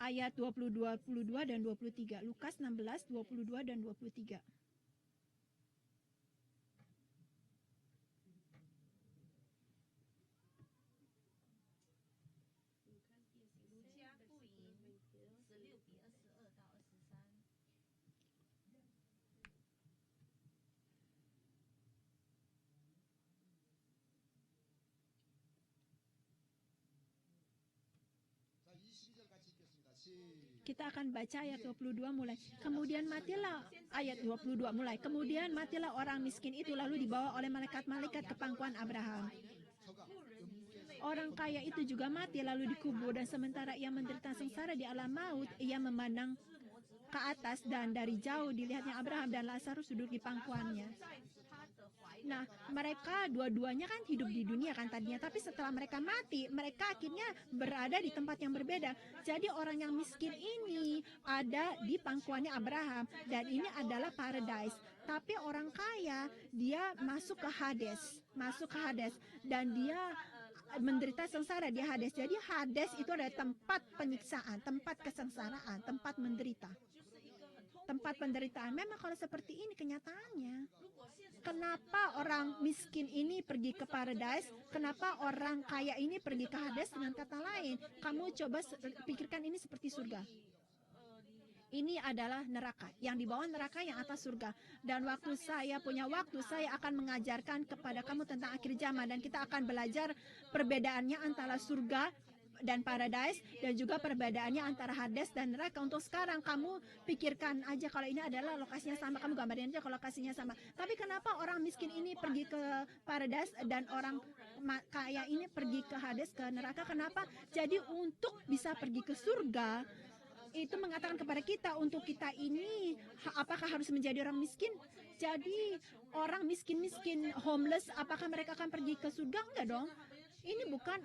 ayat 22 dan 23. Lukas 16, 22 dan 23. Kita akan baca ayat 22 mulai. Kemudian matilah ayat 22 mulai. Kemudian matilah orang miskin itu lalu dibawa oleh malaikat-malaikat ke pangkuan Abraham. Orang kaya itu juga mati lalu dikubur, dan sementara ia menderita sengsara di alam maut, ia memandang ke atas dan dari jauh dilihatnya Abraham dan Lazarus duduk di pangkuannya. Nah, mereka dua-duanya kan hidup di dunia kan tadinya, tapi setelah mereka mati, mereka akhirnya berada di tempat yang berbeda. Jadi orang yang miskin ini ada di pangkuannya Abraham, dan ini adalah paradise. Tapi orang kaya, dia masuk ke Hades, dan dia menderita sengsara di Hades. Jadi Hades itu adalah tempat penyiksaan, tempat kesengsaraan, tempat menderita. Tempat penderitaan. Memang kalau seperti ini kenyataannya. Kenapa orang miskin ini pergi ke paradise? Kenapa orang kaya ini pergi ke Hades? Dengan kata lain, kamu coba pikirkan ini seperti surga. Ini adalah neraka. Yang di bawah neraka, yang atas surga. Dan waktu saya punya waktu, saya akan mengajarkan kepada kamu tentang akhir zaman. Dan kita akan belajar perbedaannya antara surga dan paradise, dan juga perbedaannya antara Hades dan neraka. Untuk sekarang kamu pikirkan aja kalau ini adalah lokasinya sama, kamu gambarin aja kalau lokasinya sama. Tapi kenapa orang miskin ini pergi ke paradise dan orang kaya ini pergi ke Hades, ke neraka? Kenapa? Jadi untuk bisa pergi ke surga, itu mengatakan kepada kita, untuk kita ini apakah harus menjadi orang miskin? Jadi orang miskin-miskin, homeless, apakah mereka akan pergi ke surga? Enggak dong. Ini bukan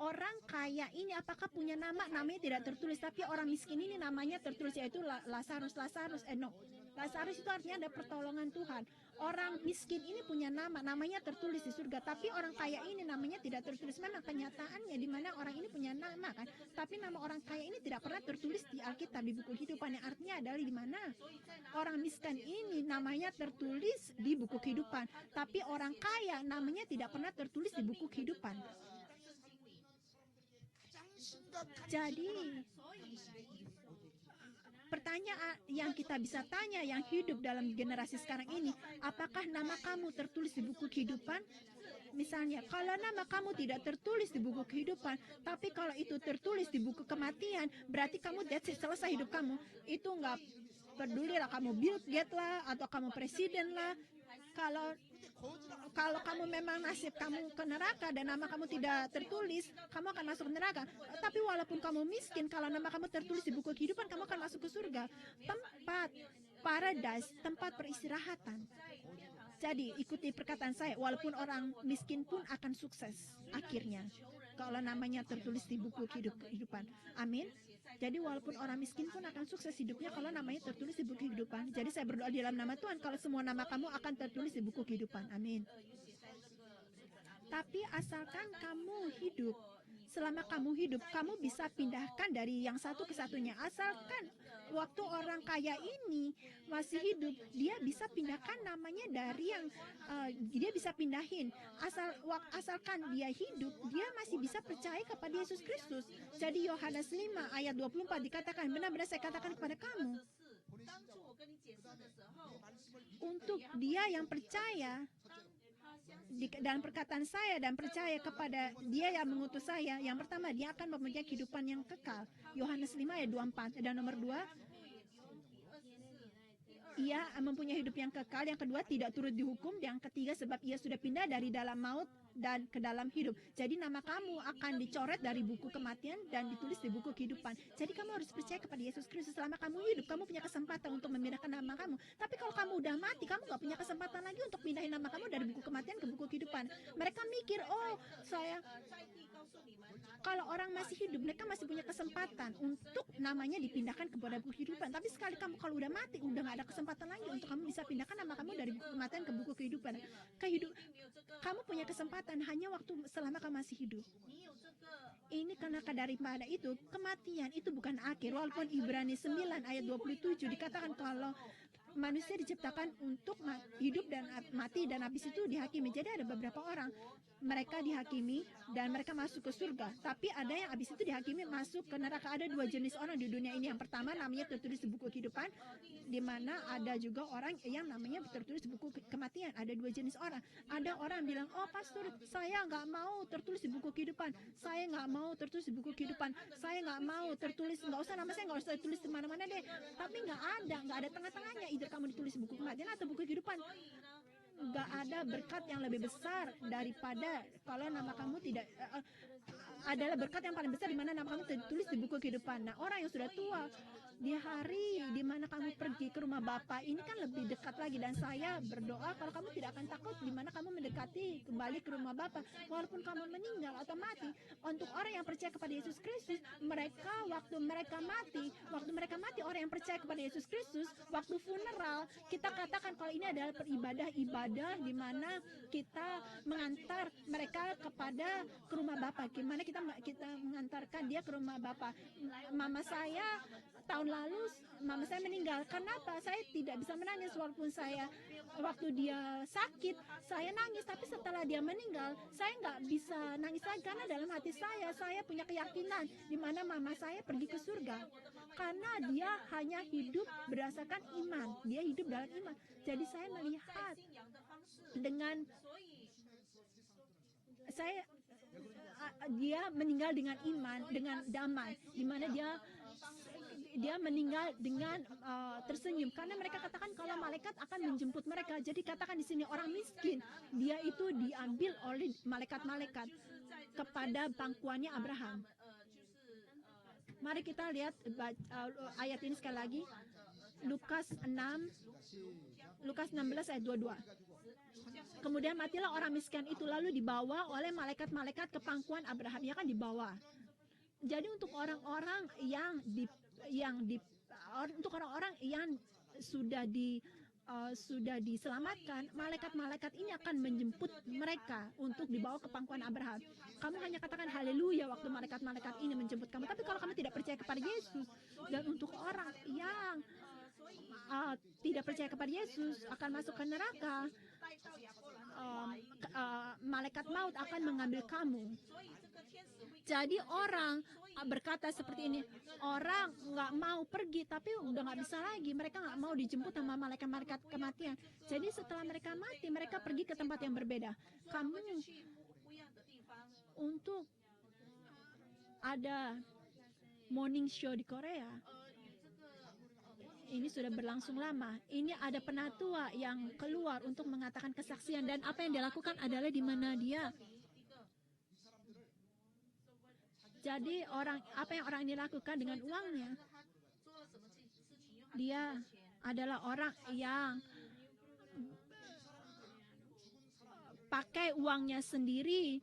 orang kaya ini apakah punya nama? Namanya tidak tertulis, tapi orang miskin ini namanya tertulis, yaitu Lazarus. Lazarus itu artinya ada pertolongan Tuhan. Orang miskin ini punya nama, namanya tertulis di surga, tapi orang kaya ini namanya tidak tertulis. Memang kenyataannya di mana orang ini punya nama kan, tapi nama orang kaya ini tidak pernah tertulis di Alkitab, di buku kehidupan, yang artinya adalah di mana orang miskin ini namanya tertulis di buku kehidupan, tapi orang kaya namanya tidak pernah tertulis di buku kehidupan. Jadi pertanyaan yang kita bisa tanya yang hidup dalam generasi sekarang ini, apakah nama kamu tertulis di buku kehidupan? Misalnya, kalau nama kamu tidak tertulis di buku kehidupan, tapi kalau itu tertulis di buku kematian, berarti kamu selesai hidup kamu. Itu nggak peduli lah kamu Bill Gates lah, atau kamu presiden lah. Kalau kamu memang nasib kamu ke neraka dan nama kamu tidak tertulis, kamu akan masuk ke neraka. Tapi walaupun kamu miskin, kalau nama kamu tertulis di buku kehidupan, kamu akan masuk ke surga. Tempat paradise, tempat peristirahatan. Jadi ikuti perkataan saya, walaupun orang miskin pun akan sukses akhirnya kalau namanya tertulis di buku kehidupan. Amin. Jadi walaupun orang miskin pun akan sukses hidupnya kalau namanya tertulis di buku kehidupan. Jadi saya berdoa di dalam nama Tuhan, kalau semua nama kamu akan tertulis di buku kehidupan. Amin. Tapi asalkan kamu hidup, selama kamu hidup, kamu bisa pindahkan dari yang satu ke satunya. Asalkan waktu orang kaya ini masih hidup, dia bisa pindahkan namanya dari yang dia bisa pindahin. Asalkan dia hidup, dia masih bisa percaya kepada Yesus Kristus. Jadi Yohanes 5 ayat 24 dikatakan, benar-benar saya katakan kepada kamu, untuk dia yang percaya dalam perkataan saya dan percaya kepada dia yang mengutus saya, yang pertama dia akan mempunyai kehidupan yang kekal. Yohanes 5 ayat 24. Dan nomor 2, ia mempunyai hidup yang kekal. Yang kedua, tidak turut dihukum. Yang ketiga, sebab ia sudah pindah dari dalam maut dan ke dalam hidup. Jadi nama kamu akan dicoret dari buku kematian dan ditulis di buku kehidupan. Jadi kamu harus percaya kepada Yesus Kristus. Selama kamu hidup, kamu punya kesempatan untuk memindahkan nama kamu. Tapi kalau kamu udah mati, kamu gak punya kesempatan lagi untuk pindahin nama kamu dari buku kematian ke buku kehidupan. Mereka mikir, oh saya, kalau orang masih hidup, mereka masih punya kesempatan untuk namanya dipindahkan kepada buku kehidupan. Tapi sekali kamu kalau udah mati, udah gak ada kesempatan lagi untuk kamu bisa pindahkan nama kamu dari buku kematian ke buku kehidupan. Kamu punya kesempatan hanya waktu selama kamu masih hidup. Ini karena daripada itu, kematian itu bukan akhir. Walaupun Ibrani 9 ayat 27 dikatakan kalau manusia diciptakan untuk hidup dan mati dan habis itu dihakimi. Jadi ada beberapa orang mereka dihakimi dan mereka masuk ke surga, tapi ada yang habis itu dihakimi masuk ke neraka. Ada dua jenis orang di dunia ini. Yang pertama namanya tertulis di buku kehidupan, di mana ada juga orang yang namanya tertulis di buku kematian. Ada dua jenis orang. Ada orang bilang, oh pastor, saya nggak mau tertulis di buku kehidupan, saya nggak mau tertulis di buku kehidupan, saya nggak mau tertulis, nggak usah nama saya nggak usah tertulis di mana-mana deh. Tapi nggak ada tengah-tengahnya, either kamu ditulis di buku kematian atau buku kehidupan. Nggak ada berkat yang lebih besar daripada kalau nama kamu tidak adalah berkat yang paling besar di mana nama kamu tertulis di buku kehidupan. Nah, orang yang sudah tua, di hari di mana kamu pergi ke rumah Bapa ini kan lebih dekat lagi, dan saya berdoa kalau kamu tidak akan takut di mana kamu mendekati kembali ke rumah Bapa walaupun kamu meninggal atau mati. Untuk orang yang percaya kepada Yesus Kristus, waktu mereka mati orang yang percaya kepada Yesus Kristus, waktu funeral kita katakan kalau ini adalah ibadah di mana kita mengantar mereka kepada ke rumah Bapa. Gimana kita mengantarkan dia ke rumah Bapa. Mama saya tahun lalu mama saya meninggal. Kenapa? Saya tidak bisa menangis walaupun waktu dia sakit saya nangis, tapi setelah dia meninggal saya nggak bisa nangis lagi karena dalam hati saya punya keyakinan di mana mama saya pergi ke surga karena dia hanya hidup berdasarkan iman. Dia hidup dalam iman. Jadi saya melihat dia meninggal dengan iman, dengan damai, di mana dia meninggal dengan tersenyum, karena mereka katakan kalau malaikat akan menjemput mereka. Jadi katakan di sini orang miskin, dia itu diambil oleh malaikat-malaikat kepada pangkuannya Abraham. Mari kita lihat ayat ini sekali lagi. Lukas 6, Lukas 16 ayat 22. Kemudian matilah orang miskin itu, lalu dibawa oleh malaikat-malaikat ke pangkuan Abraham. Ya kan, dibawa. Jadi untuk orang-orang untuk orang-orang yang sudah diselamatkan, malaikat-malaikat ini akan menjemput mereka untuk dibawa ke pangkuan Abraham. Kamu hanya katakan haleluya waktu malaikat-malaikat ini menjemput kamu. Tapi kalau kamu tidak percaya kepada Yesus, dan untuk orang yang tidak percaya kepada Yesus akan masuk ke neraka, malaikat maut akan mengambil kamu. Jadi orang berkata seperti ini, orang nggak mau pergi, tapi udah nggak bisa lagi, mereka nggak mau dijemput sama malaikat-malaikat kematian. Jadi setelah mereka mati, mereka pergi ke tempat yang berbeda. Kamu untuk ada morning show di Korea, ini sudah berlangsung lama. Ini ada penatua yang keluar untuk mengatakan kesaksian, dan apa yang dia lakukan adalah di mana dia. Jadi apa yang orang ini lakukan dengan uangnya? Dia adalah orang yang pakai uangnya sendiri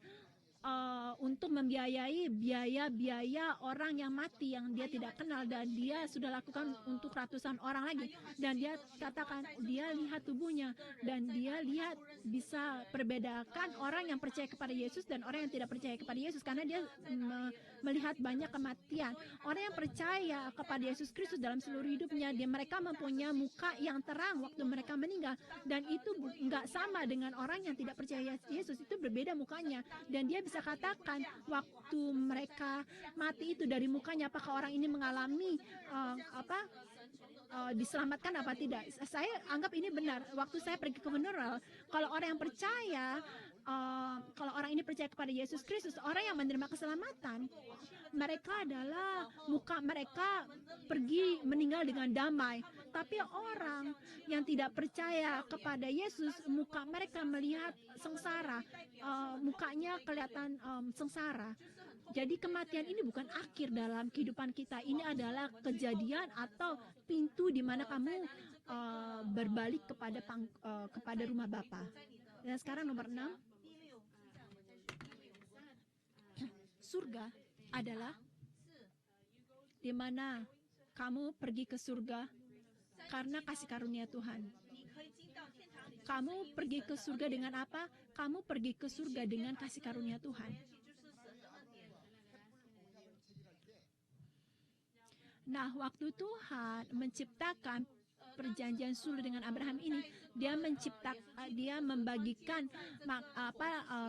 untuk membiayai biaya-biaya orang yang mati yang dia tidak kenal, dan dia sudah lakukan untuk ratusan orang lagi. Dan dia katakan dia lihat tubuhnya, dan dia lihat bisa perbedakan orang yang percaya kepada Yesus dan orang yang tidak percaya kepada Yesus, karena dia melihat banyak kematian. Orang yang percaya kepada Yesus Kristus dalam seluruh hidupnya, mereka mempunyai muka yang terang waktu mereka meninggal, dan itu nggak sama dengan orang yang tidak percaya Yesus. Itu berbeda mukanya, dan dia bisa katakan waktu mereka mati itu dari mukanya, apakah orang ini mengalami diselamatkan apa tidak. Saya anggap ini benar. Waktu saya pergi ke funeral, kalau orang yang percaya, kalau orang ini percaya kepada Yesus Kristus, orang yang menerima keselamatan, mereka adalah muka mereka pergi meninggal dengan damai. Tapi orang yang tidak percaya kepada Yesus, muka mereka melihat sengsara, mukanya kelihatan sengsara. Jadi kematian ini bukan akhir dalam kehidupan kita. Ini adalah kejadian atau pintu di mana kamu berbalik kepada rumah Bapa. Dan sekarang nomor 6. Surga adalah di mana kamu pergi ke surga karena kasih karunia Tuhan. Kamu pergi ke surga dengan apa? Kamu pergi ke surga dengan kasih karunia Tuhan. Nah, waktu Tuhan menciptakan perjanjian suluh dengan Abraham ini, dia membagikan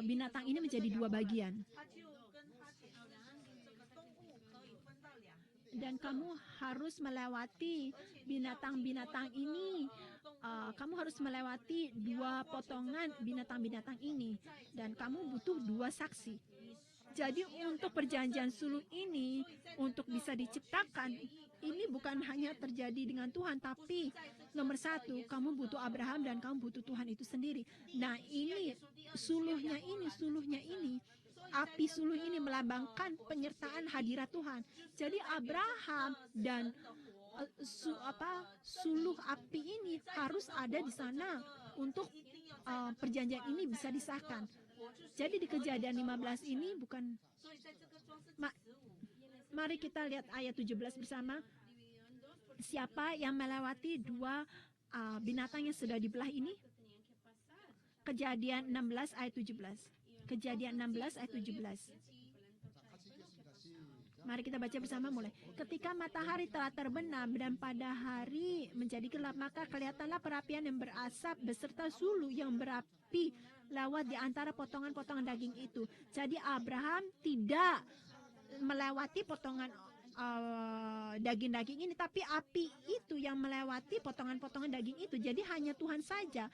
binatang ini menjadi 2 bagian. Dan kamu harus melewati binatang-binatang ini. Kamu harus melewati 2 potongan binatang-binatang ini, dan kamu butuh 2 saksi. Jadi untuk perjanjian suluh ini, untuk bisa diciptakan, ini bukan hanya terjadi dengan Tuhan, tapi nomor 1, kamu butuh Abraham dan kamu butuh Tuhan itu sendiri. Nah, ini suluhnya ini, api suluh ini melambangkan penyertaan hadirat Tuhan. Jadi Abraham dan suluh api ini harus ada di sana untuk perjanjian ini bisa disahkan. Jadi di Kejadian 15 ini bukan. Mari kita lihat ayat 17 bersama. Siapa yang melewati 2 binatang yang sudah dibelah ini? Kejadian 16 ayat 17. Kejadian 16 ayat 17. Mari kita baca bersama mulai. Ketika matahari telah terbenam dan pada hari menjadi gelap, maka kelihatanlah perapian yang berasap beserta suluh yang berapi lewat di antara potongan-potongan daging itu. Jadi Abraham tidak melewati potongan daging-daging ini, tapi api itu yang melewati potongan-potongan daging itu. Jadi hanya Tuhan saja.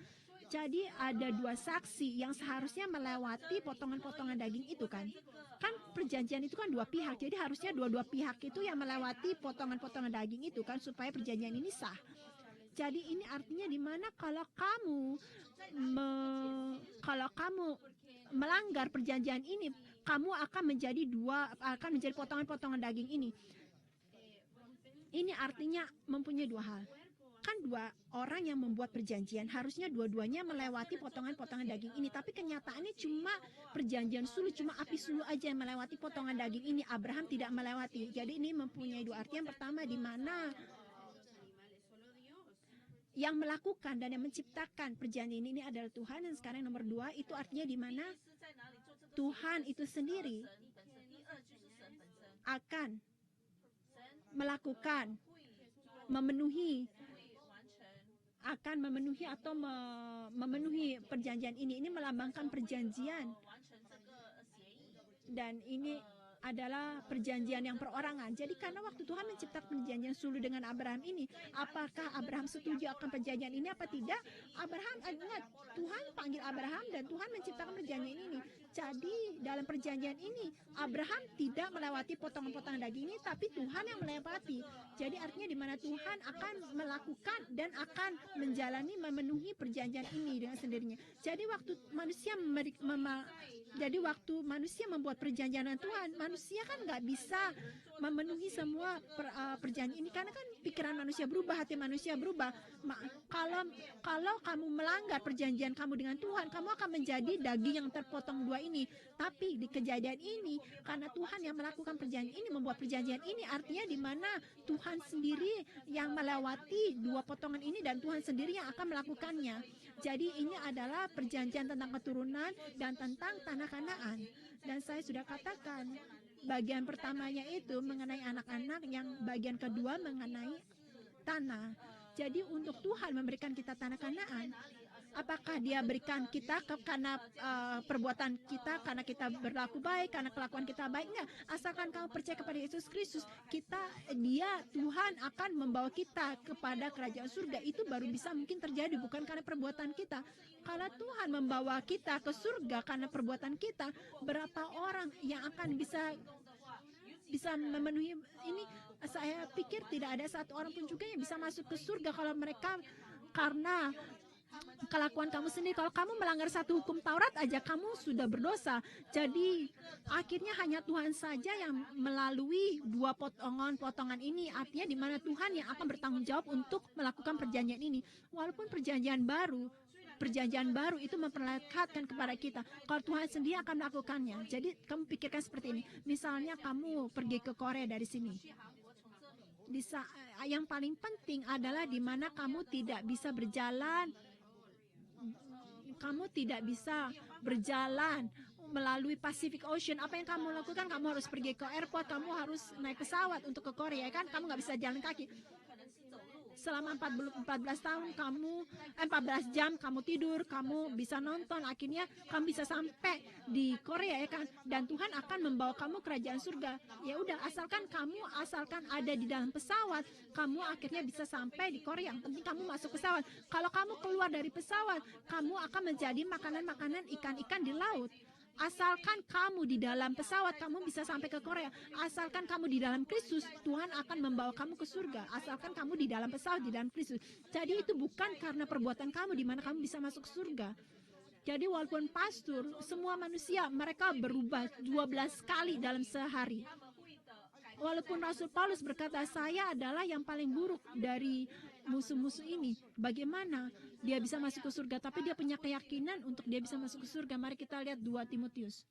Jadi ada 2 saksi yang seharusnya melewati potongan-potongan daging itu kan. Kan perjanjian itu kan 2 pihak. Jadi harusnya dua-dua pihak itu yang melewati potongan-potongan daging itu kan, supaya perjanjian ini sah. Jadi ini artinya di mana kalau kamu melanggar perjanjian ini, kamu akan menjadi potongan-potongan daging ini. Ini artinya mempunyai 2 hal. kan dua orang yang membuat perjanjian, harusnya dua-duanya melewati potongan-potongan daging ini, tapi kenyataannya cuma perjanjian sulu, cuma api sulu aja yang melewati potongan daging ini. Abraham tidak melewati. Jadi ini mempunyai dua arti. Yang pertama, di mana yang melakukan dan yang menciptakan perjanjian ini adalah Tuhan. Dan sekarang nomor dua, itu artinya di mana Tuhan itu sendiri akan melakukan, memenuhi atau memenuhi perjanjian ini. Ini melambangkan perjanjian, dan ini adalah perjanjian yang perorangan. Jadi karena waktu Tuhan menciptakan perjanjian sulu dengan Abraham ini, apakah Abraham setuju akan perjanjian ini apa tidak? Ingat, Tuhan panggil Abraham dan Tuhan menciptakan perjanjian ini. Jadi dalam perjanjian ini Abraham tidak melewati potongan-potongan daging ini, tapi Tuhan yang melewati. Jadi artinya di mana Tuhan akan melakukan dan akan menjalani, memenuhi perjanjian ini dengan sendirinya. Jadi waktu manusia membuat perjanjian dengan Tuhan, manusia kan nggak bisa memenuhi semua perjanjian ini, karena kan pikiran manusia berubah, hati manusia berubah. Kalau kamu melanggar perjanjian kamu dengan Tuhan, kamu akan menjadi daging yang terpotong dua ini. Tapi di kejadian ini, karena Tuhan yang melakukan perjanjian ini, membuat perjanjian ini, artinya di mana Tuhan sendiri yang melewati dua potongan ini dan Tuhan sendiri yang akan melakukannya. Jadi ini adalah perjanjian tentang keturunan dan tentang tanah Kanaan. Dan saya sudah katakan, bagian pertamanya itu mengenai anak-anak, yang bagian kedua mengenai tanah. Jadi untuk Tuhan memberikan kita tanah Kanaan, apakah Dia berikan kita karena perbuatan kita, karena kita berlaku baik, karena kelakuan kita baik? Enggak. Asalkan kamu percaya kepada Yesus Kristus, Tuhan akan membawa kita kepada kerajaan surga. Itu baru bisa mungkin terjadi, bukan karena perbuatan kita. Kalau Tuhan membawa kita ke surga karena perbuatan kita, berapa orang yang akan bisa memenuhi ini? Saya pikir tidak ada satu orang pun juga yang bisa masuk ke surga kalau mereka karena kelakuan kamu sendiri. Kalau kamu melanggar satu hukum Taurat aja, kamu sudah berdosa. Jadi akhirnya hanya Tuhan saja yang melalui dua potongan ini, artinya di mana Tuhan yang akan bertanggung jawab untuk melakukan perjanjian ini. Walaupun perjanjian baru itu memperlihatkan kepada kita kalau Tuhan sendiri akan melakukannya. Jadi kamu pikirkan seperti ini. Misalnya kamu pergi ke Korea dari sini. Yang paling penting adalah di mana kamu tidak bisa berjalan. Kamu tidak bisa berjalan melalui Pacific Ocean. Apa yang kamu lakukan? Kamu harus pergi ke airport, kamu harus naik pesawat untuk ke Korea, kan? Kamu nggak bisa jalan kaki. Selama 14 jam kamu tidur, kamu bisa nonton, akhirnya kamu bisa sampai di Korea, ya kan? Dan Tuhan akan membawa kamu kerajaan surga. Ya udah, asalkan ada di dalam pesawat, kamu akhirnya bisa sampai di Korea. Yang penting kamu masuk pesawat. Kalau kamu keluar dari pesawat, kamu akan menjadi makanan-makanan ikan-ikan di laut. Asalkan kamu di dalam pesawat, kamu bisa sampai ke Korea. Asalkan kamu di dalam Kristus, Tuhan akan membawa kamu ke surga. Asalkan kamu di dalam pesawat, di dalam Kristus. Jadi itu bukan karena perbuatan kamu di mana kamu bisa masuk surga. Jadi walaupun pastor, semua manusia mereka berubah 12 kali dalam sehari. Walaupun Rasul Paulus berkata, saya adalah yang paling buruk dari musuh-musuh ini. Bagaimana dia bisa masuk ke surga? Tapi dia punya keyakinan untuk dia bisa masuk ke surga. Mari kita lihat 2 Timotius.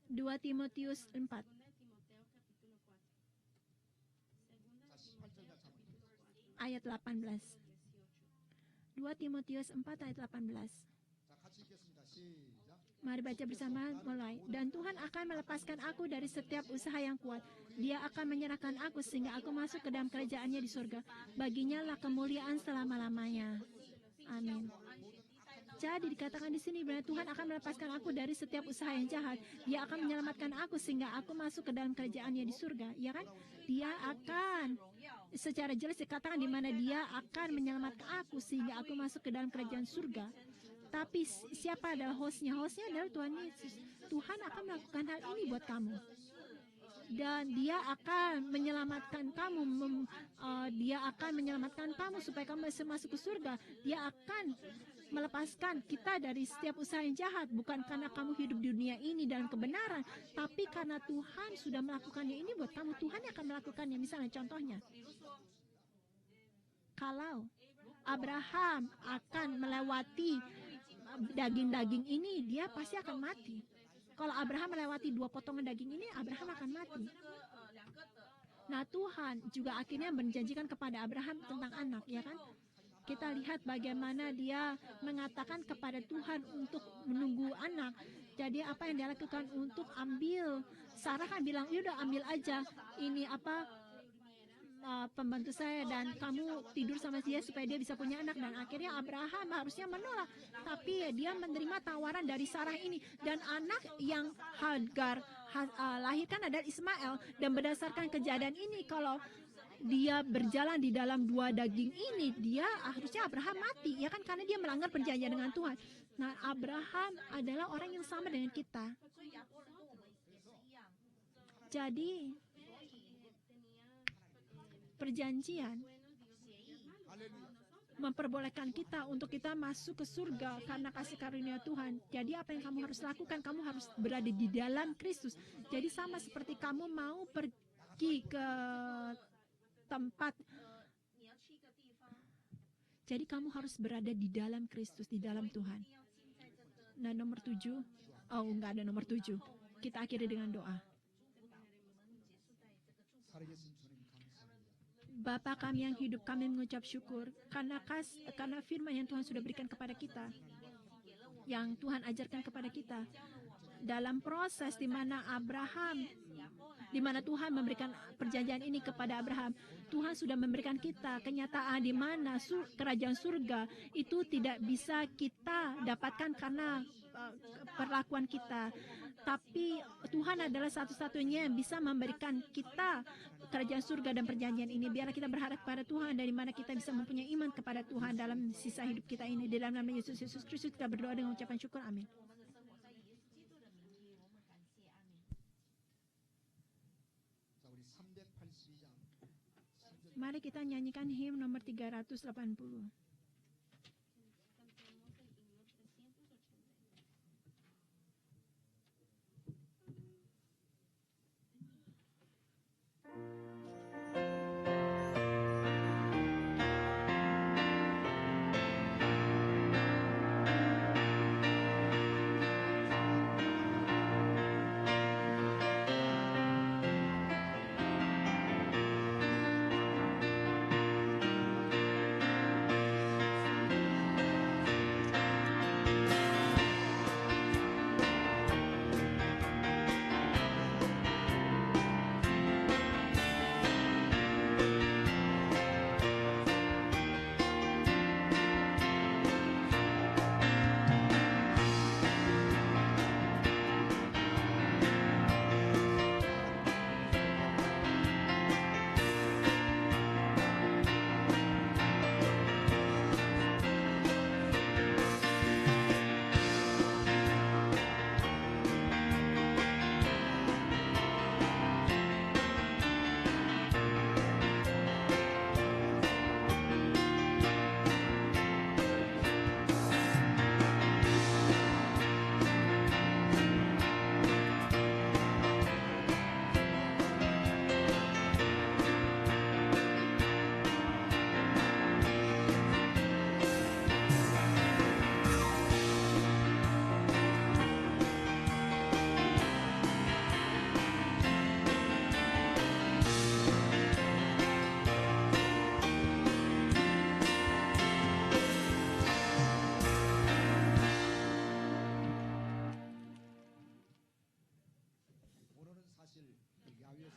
Dua Timotius 4. Ayat 18. 2 Timotius 4 ayat 18. Mari baca bersama, mulai. Dan Tuhan akan melepaskan aku dari setiap usaha yang kuat. Dia akan menyerahkan aku sehingga aku masuk ke dalam kerajaannya di surga. Baginya lah kemuliaan selama-lamanya. Amin. Jadi dikatakan di sini bahwa Tuhan akan melepaskan aku dari setiap usaha yang jahat. Dia akan menyelamatkan aku sehingga aku masuk ke dalam kerajaannya di surga. Ya kan? Dia akan, secara jelas dikatakan di mana dia akan menyelamatkan aku sehingga aku masuk ke dalam kerajaan surga. Tapi siapa adalah hostnya? Hostnya adalah Tuhan Yesus. Tuhan akan melakukan hal ini buat kamu. dan dia akan menyelamatkan kamu, dia akan menyelamatkan kamu supaya kamu bisa masuk ke surga. Dia akan melepaskan kita dari setiap usaha yang jahat, bukan karena kamu hidup di dunia ini dalam kebenaran, tapi karena Tuhan sudah melakukannya ini buat kamu. Tuhan yang akan melakukannya. Misalnya contohnya, kalau Abraham akan melewati daging-daging ini, dia pasti akan mati. Kalau Abraham melewati 2 potongan daging ini, Abraham akan mati. Nah, Tuhan juga akhirnya menjanjikan kepada Abraham tentang anak, ya kan? Kita lihat bagaimana dia mengatakan kepada Tuhan untuk menunggu anak. Jadi apa yang dia lakukan untuk ambil, Sarah kan bilang, udah ambil aja ini pembantu saya, dan kamu tidur sama dia supaya dia bisa punya anak. Dan akhirnya Abraham harusnya menolak, tapi dia menerima tawaran dari Sarah ini, dan anak yang Hagar lahirkan adalah Ismail. Dan berdasarkan kejadian ini, kalau dia berjalan di dalam 2 daging ini, dia harusnya Abraham mati, ya kan, karena dia melanggar perjanjian dengan Tuhan. Nah, Abraham adalah orang yang sama dengan kita. Jadi perjanjian memperbolehkan kita untuk kita masuk ke surga karena kasih karunia Tuhan. Jadi apa yang kamu harus lakukan? Kamu harus berada di dalam Kristus. Jadi sama seperti kamu mau pergi ke tempat, jadi kamu harus berada di dalam Kristus, di dalam Tuhan. Nah, nomor 7, enggak ada nomor 7. Kita akhiri dengan doa. 살아계신 주님 감사합니다. Bapa kami yang hidup, kami mengucap syukur karena firman yang Tuhan sudah berikan kepada kita, yang Tuhan ajarkan kepada kita dalam proses di mana Tuhan memberikan perjanjian ini kepada Abraham. Tuhan sudah memberikan kita kenyataan di mana kerajaan surga itu tidak bisa kita dapatkan karena perlakuan kita, tapi Tuhan adalah satu-satunya yang bisa memberikan kita kerajaan surga dan perjanjian ini. Biarlah kita berharap kepada Tuhan, dari mana kita bisa mempunyai iman kepada Tuhan dalam sisa hidup kita ini. Di dalam nama Yesus Kristus kita berdoa dengan ucapan syukur. Amin. Mari kita nyanyikan hymn nomor 380.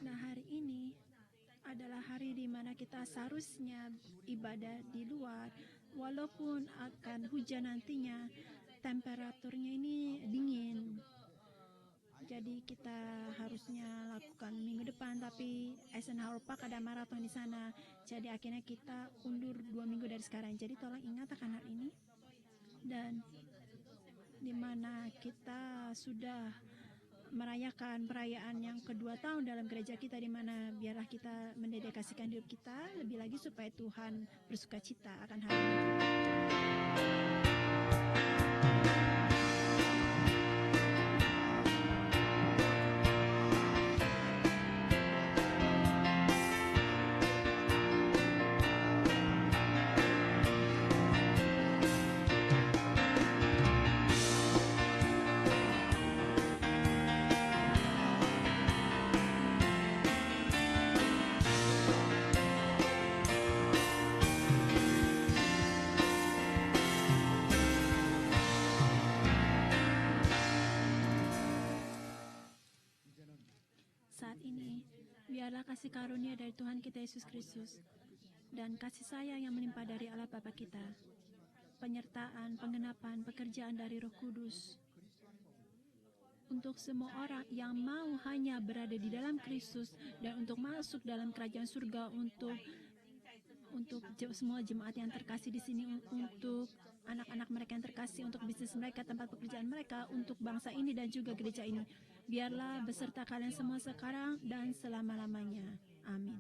Nah, hari ini adalah hari di mana kita seharusnya ibadah di luar, walaupun akan hujan nantinya, temperaturnya ini dingin. Jadi kita harusnya lakukan minggu depan, tapi SNH Park ada maraton di sana. Jadi akhirnya kita undur 2 minggu dari sekarang. Jadi tolong ingat akan hal ini. Dan di mana kita sudah merayakan perayaan yang kedua tahun dalam gereja kita, di mana biarlah kita mendedikasikan hidup kita lebih lagi supaya Tuhan bersuka cita akan hal ini. Saat ini, biarlah kasih karunia dari Tuhan kita Yesus Kristus dan kasih sayang yang melimpah dari Allah Bapa kita, penyertaan, penggenapan, pekerjaan dari Roh Kudus untuk semua orang yang mau hanya berada di dalam Kristus dan untuk masuk dalam kerajaan surga, untuk semua jemaat yang terkasih di sini, untuk anak-anak mereka yang terkasih, untuk bisnis mereka, tempat pekerjaan mereka, untuk bangsa ini dan juga gereja ini. Biarlah beserta kalian semua sekarang dan selama-lamanya. Amin.